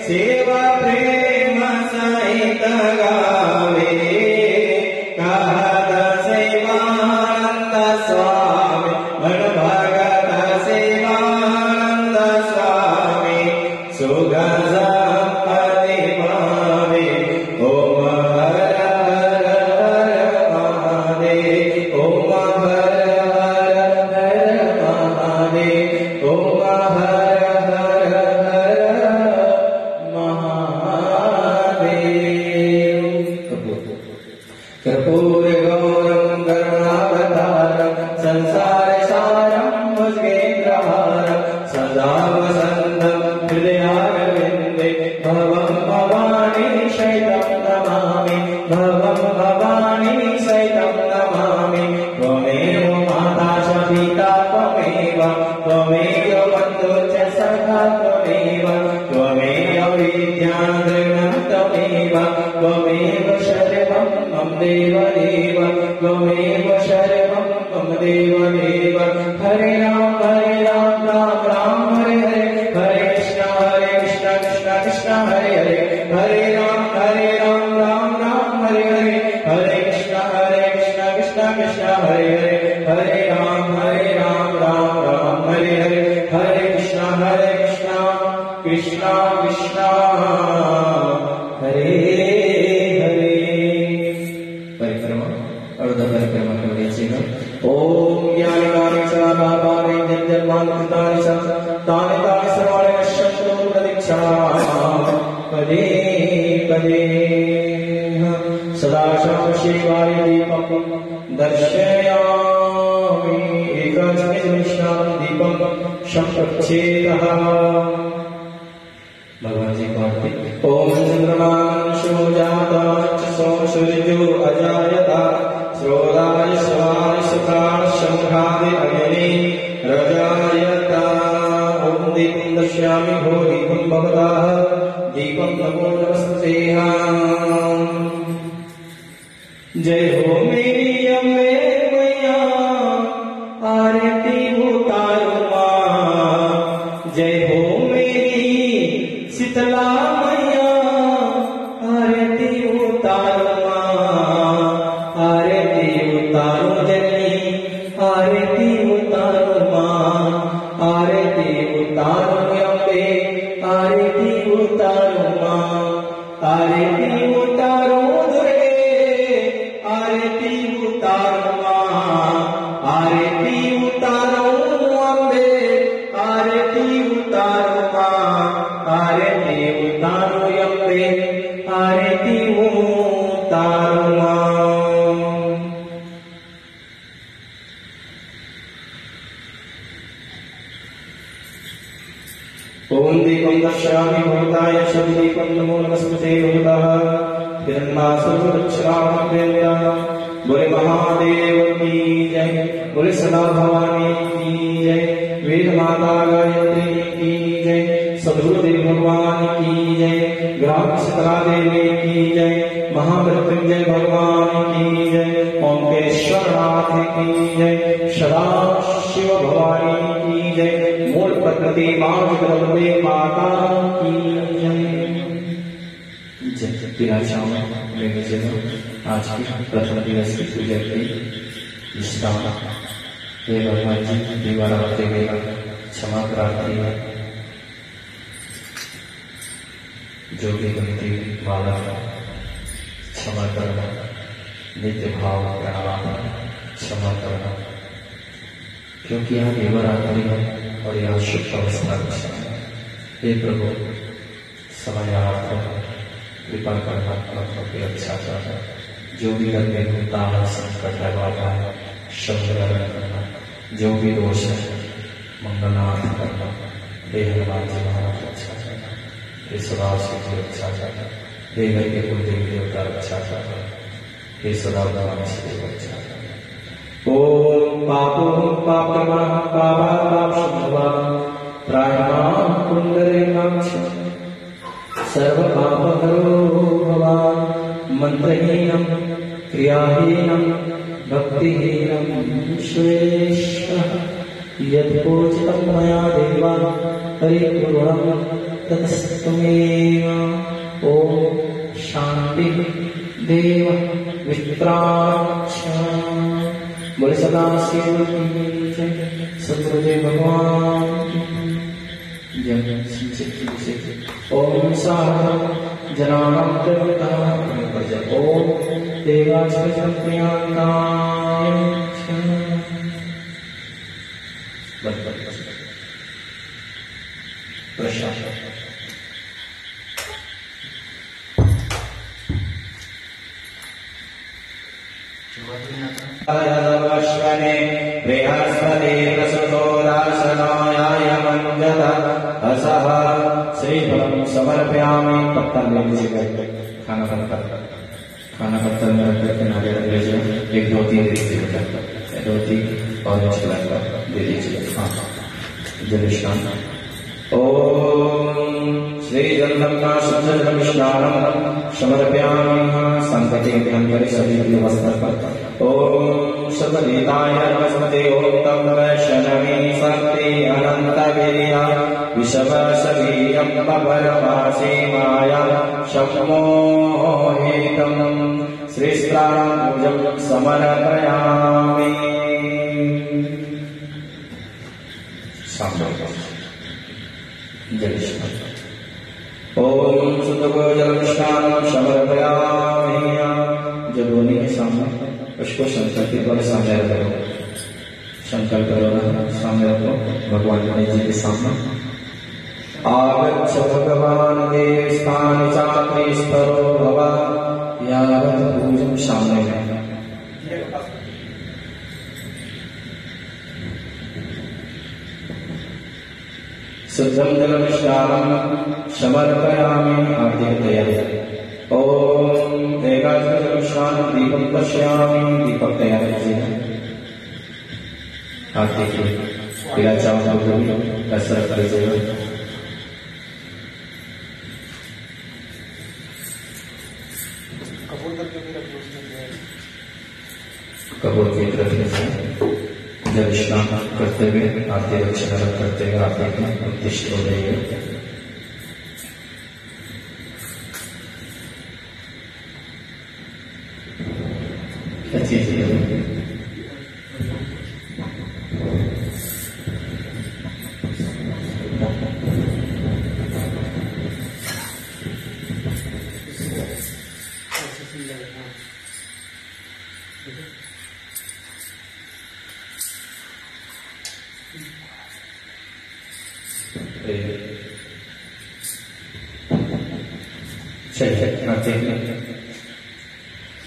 सेवा प्रेम सहित गावे कहत सेवानंद स्वामी मन भगत सेवानंद स्वामी सुख संपत्ति पावे ओम हर हर हर महादेव ओम हर हर हर महादेव ओम हर हर हर कर्पूर गौरम करुणावतारम संसार सारम भुजगेन्द्रहारम सदा वसंतम हृदयारविंदे भवं भवानी शैतं नमामि भवं भवानी शैतं नमामि त्वमेव माता च पिता त्वमेव त्वमेव बन्धुः च सखा त्वमेव त्वमेव विद्या द्रविणं त्वमेव त्वमेव शर्वं मम देवदेव त्वमेव शर्वं मम देवदेव। हरे राम राम राम हरे हरे हरे कृष्ण कृष्ण कृष्ण हरे हरे हरे राम राम राम हरे हरे हरे कृष्ण कृष्ण कृष्ण हरे हरे हरे राम राम राम हरे हरे हरे कृष्ण कृष्ण कृष्ण हरे हरे। परिक्रमा अर्ध परिक्रमा करूया। ओम ज्ञानिकानि च पापानि जन्मान्तराणि च तानि तानि सर्वाणि नश्यन्तु प्रदीक्षामि पदे पदे। सदा शिवाय दीपं दर्शयामि एकस्मिन् दीपं संप्रच्छेदः। भगवान जी को अर्पित। ओम चंद्रमांशो जाता सोम सूर्यो अजायता श्रोदाय स्वाय सुखाय शंखादि अग्नि रजायता। ओम दीपं दर्शयामि भो दीपं भवतः दीपं नमो नमस्ते। जय हो मेरी अम्बे मैया आरती उतारो मां। जय हो मेरी शीतला मैया आरती उतारो मां। आरती उतारो जनी आरती उतारो मां। आरती उतारो अम्बे आरती उतारो मां। आरती उतारो दुर्गे आरती उतारो मां। आरती उतारो अम्बे आरती उतारो मां। आरती उतारो अम्बे आरती उतारो मां। ओम दीपं दर्शयामि भवताय शुभदीपं नमो नमस्ते भवतः हिरण्यमासुरक्षरामवेदा। बोले महादेव की जय बोले सदा भवानी की जय वेद माता गायत्री की जय सद्गुरुदेव भगवान की जय ग्राम शीतला देवी की जय महामृत्युंजय भगवान की जय ओंकेश्वरनाथ की जय सदा शिव भवानी की जय मूल प्रकृति मां जगदम्बे माता की जय। आज की प्रथम दिवस की पूजा की विश्राम हे भगवान जी दीवारात्रि वेला क्षमा प्रार्थी है जो भी गलती वाला क्षमा करना नित्य भाव प्रणाम क्षमा करना क्योंकि यहाँ देवरात्रि है और यहाँ शुभ अवस्था है। हे प्रभु समयार्थ कृपा करना की रक्षा करना जो भी करने होता है संकट है बाधा है शब्दरण करना जो भी दोष है मंगलार्थ करना हे हनुमान जी महाराज अच्छा करना। हे सदा शिव की रक्षा करना, हे घर के कुल देवी देवता रक्षा करना, हे सदा भगवान शिव रक्षा करना। ओम पापो पापमा पापा पाप शुभवा प्राणा कुंडले काक्ष सर्व पापहरो भवान् मंत्रहीनं क्रियाहीनं भक्तिहीनं श्रेष्ठः यत्पूजितं मया देवा परिपूर्णं ततस्तमेव। ओम शांति देव वित्राक्ष बोले सदा शिव की जय, सतगुरुदेव भगवान की जय। ओम साधु जनानां देवता ओम देवास्मि प्रियांकाय प्रशासन अश्वने बृहस्पति प्रसुतो दासनाय मंजत असह श्रीफलं समर्पयामि। पत्ता ले लीजिए, खाना पत्ता में रख करके नारियल ले लीजिए, एक धोती दे दीजिए, धोती और छिलका दे दीजिए। हाँ जय श्याम। ओम श्री जगन्नाथ सुंदर विष्णानं समर्पयामि संकटे धनकरे सभी व्यवस्था पर। ओम सर्वदेताय नमस्ते ओम तम वैष्णवी शक्ति अनंत वीर्या विषव सवीयं परमासी माया शम्मोहितं श्रीस्त्राणं समर्पयामि। जय श्री ओम सुतको जलस्नानं समर्पयामि। जब होने के सामने उसको संकल्प के द्वारा सामने रखो, संकल्प करो, सामने रखो भगवान गणेश जी के सामने। आगच्छ भगवान देव स्थान चात्रि स्परो भव यावत् पूजन सामने है। शुद्धं जलस्नानं समर्पयामि। आरती की तैयारी। ओम एकादशस्नानं दीपं पश्यामि। दीपक तैयार कीजिए। आरती की पीला चावल को भी कसरत कर लीजिएगा। कपूर की तरफ से जब स्नान करते हुए आरती रक्षा करते हुए आरती में उत्तिष्ठ हो जाइए। अच्छी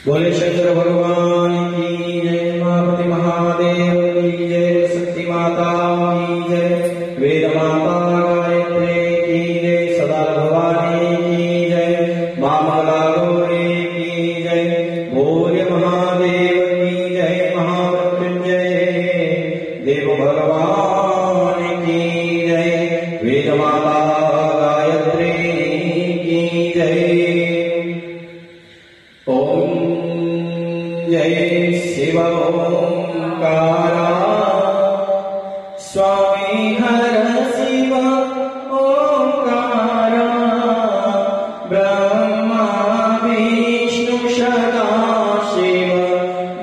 बोले शंकर भगवान की जय, पार्वती महादेव की जय, शक्ति माता की जय, वेद माता गायत्री की जय, सदा भवानी की जय, मामला गौरी की जय, भोले महादेव की जय, महामृत्युंजय देव भगवान की जय, वेद माता गायत्री की जय। ओम जय शिव ओंकारा स्वामी हर शिव ओंकारा ब्रह्मा विष्णु सदा शिव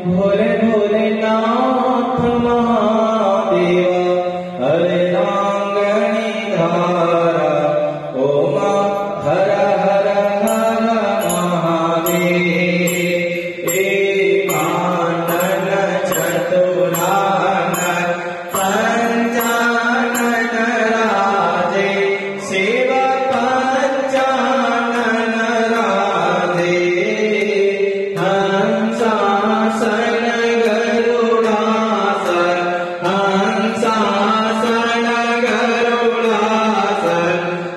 भोले भोलेनाथ महादेव हरे रांगणी धारा ओम हर हर हर महादेव।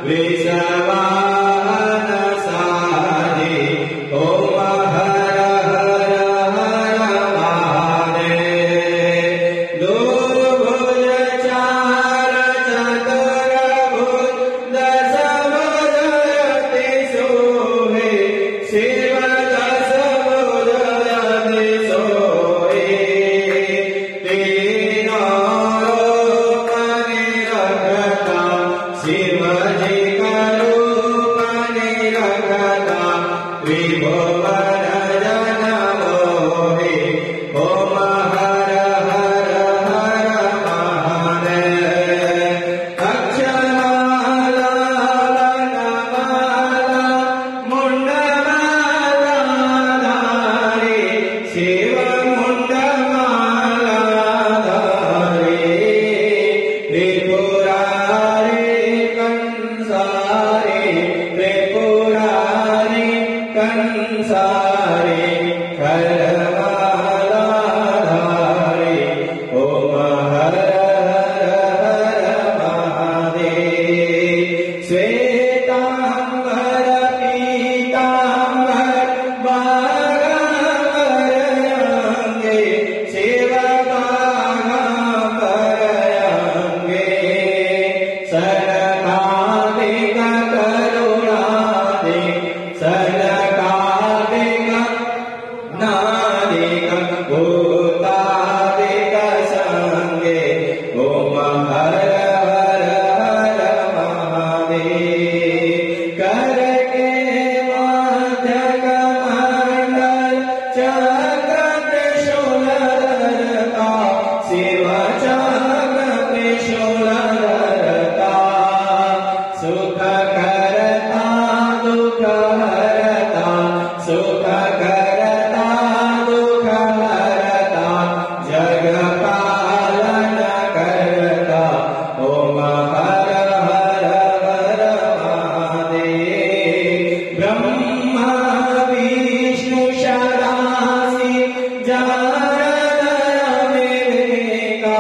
Vishava संसारे करमाला धारे ओम हर हर महादेव श्वेतांबर पीतांबर बागांबर अंगे शिव बागांबर अंगे सनकादिक करुणादिक सनकादिक नादिक भूतादिक संगे ओम हर हर हर महादेव करके मध्य कमंडल चक्र त्रिशूलधरता शिव चक्र त्रिशूलधरता सुख करता दुख हरता सुख करता दुख हरता जग पालन करता ओम हर हर हर महादेव ब्रह्मा विष्णु सदाशिव जानतय विवेका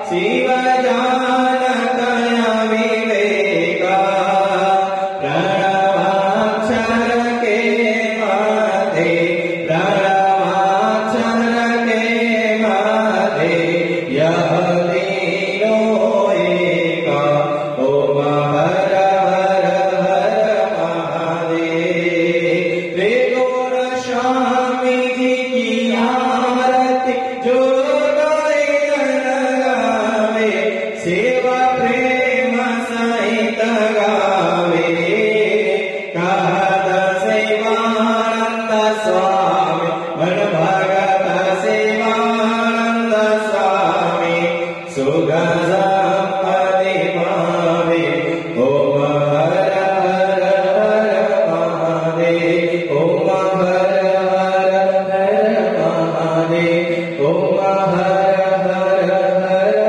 शिव जानतय विवेका प्रणवाक्षर के मध्य प्रणवाक्षर के मध्य यह तीनों एका ओम हर हर हर महादेव त्रिगुण स्वामी जी की आरती जो गाए गावे सेवा प्रेम सहित गावे कहत सेवानंद स्वामी मन भगत सेवानंद स्वामी सुख संपत्ति पावे ओम हर हर हर महादेव ओम हर हर हर महादेव ओम हर हर हर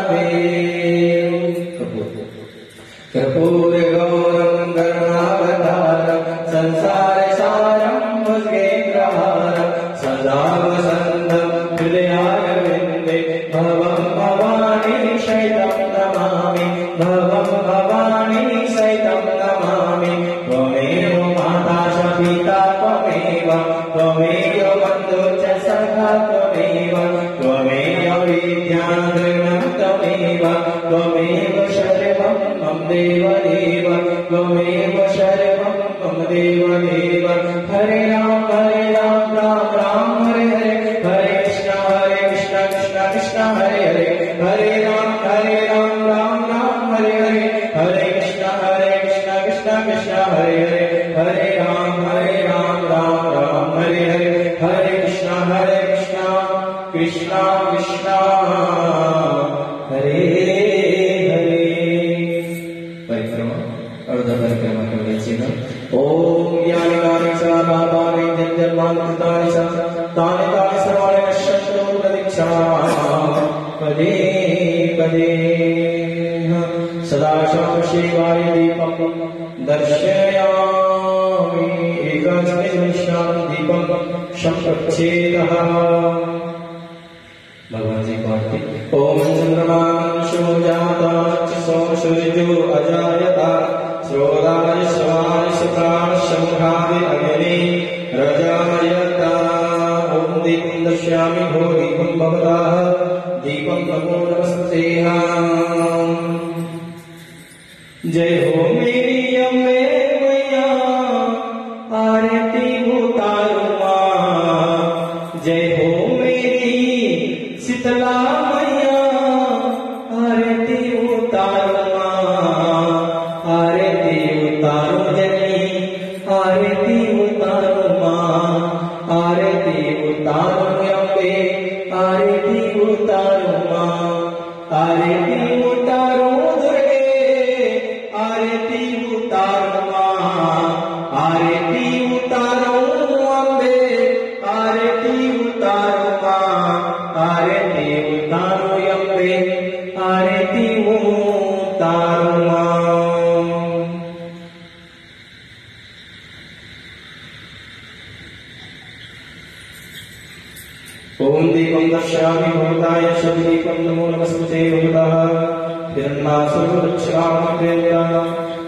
महादेव कर्पूर गौरं करुणावतारं संसार सारं भुजगेन्द्रहारं सदा वसन्तं हृदयारविन्दे भवं भवानी शैलं नमामि भवं भवानी शैलं नमामि त्वमेव माता च पिता त्वमेव बन्धु च सखा त्वमेव विद्या दृढं त्वमेव शर्वं मम देवदेव त्वमेव शर्वं मम देवदेव हरे राम राम राम हरे हरे हरे कृष्ण कृष्ण कृष्ण हरे हरे हरे राम राम राम हरे हरे हरे कृष्ण कृष्ण कृष्ण हरे हरे हरे राम राम राम हरे हरे हरे कृष्ण कृष्ण कृष्ण हरे हरे परिक्रमा अर्ध परिक्रमा करायची ना ओम यानि कानि च पापानि जन्मानि कृतानि च तानि तानि सर्वाणि नश्यन्तु प्रतीक्षा पदे पदे सदा शिवाय दीपं दर्शयामि एकस्मिन् दीपं संप्रच्छेदः भगवान जी को आरती ओम चंद्रमांशो जाता सूर्यो अजायता श्रोदाय स्वाय सुप्राण शंखादि अग्नि रजायता ओम दीपं दर्शयामि भो दीपं भवतः दीपं नमो नमस्तेः जय हो मेरी अम्बे मैया आरती उतारो मां जय हो मेरी शीतला मैया आरती उतारो मां आरती उतारो जनी आरती उतारो मां आरती उतारो अम्बे आरती उतारो मां आरती उतारो दुर्गे आरती उतारो मां आरती उतारो अम्बे आरती उतारो मां आरती उतारो अम्बे आरती उतारो मां करिष्यामि भवताय शबरीकं नमो नमस्ते भवतः हिरण्यमासुरक्षामदेवता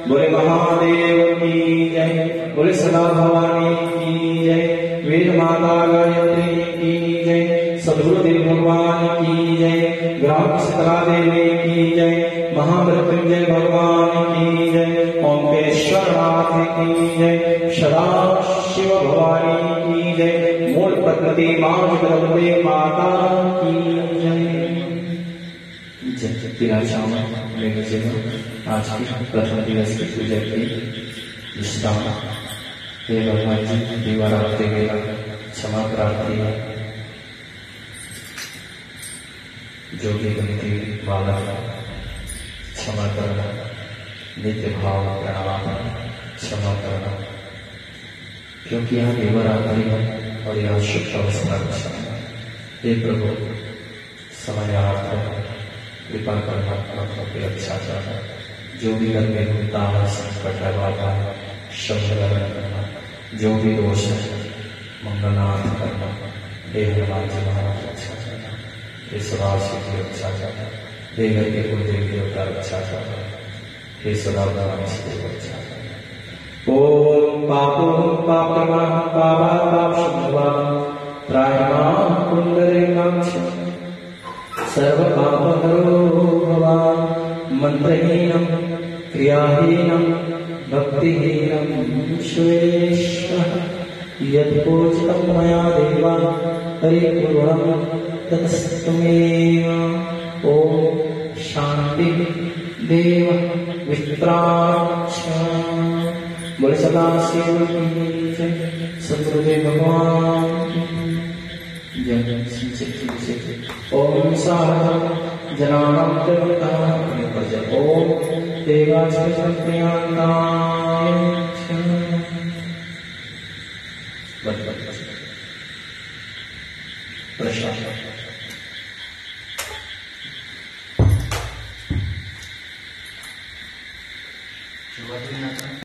बोले महादेव की जय बोले सदा भवानी की जय वेद माता गायत्री की जय सद्गुरुदेव भगवान की जय ग्राम शीतला देवी की जय महामृत्युंजय भगवान की जय ओंकेश्वरनाथ की जय सदाशिव भवानी की जय मूल प्रकृति मां जगदम्बे माता की जय। तिराचाओं में आज की प्रथम दिवस की पूजा की विश्राम हे भगवान जी दिवारात्रि वेला क्षमा प्रार्थी जो भी गलती वाला क्षमा करना नित्य भाव प्रणाम क्षमा करना क्योंकि यहाँ दिवारात्रि है और यहाँ शुभ अवस्था का समय है। हे प्रभु समयार्थ कृपा करना की रक्षा करना जो भी घर में होता है संकट लगवाता है शब्द करना जो भी दोष है मंगलनाथ करना हे हनुमान जी महाराज रक्षा करना हे सदाशिव की रक्षा करना हे घर के कुल देवी देवता रक्षा करना हे सदा भगवान से रक्षा करना। ओम पापो पापमा पापा पाप शुभवा त्रायमां पुंडरीकाक्ष सर्व पापहरो भवान् मंत्रहीनं क्रियाहीनं भक्तिहीनं श्वेष्ठः यत्पूजितं मया देवा परिपूर्णं ततस्तमेव। ओम शांति देव वित्राक्ष बोले सदाशिव की जय सद्गुरुदेव भगवान जय। ओम सहस्रम जनानां देवता ओम देवास्मै प्रियांताय प्रसाद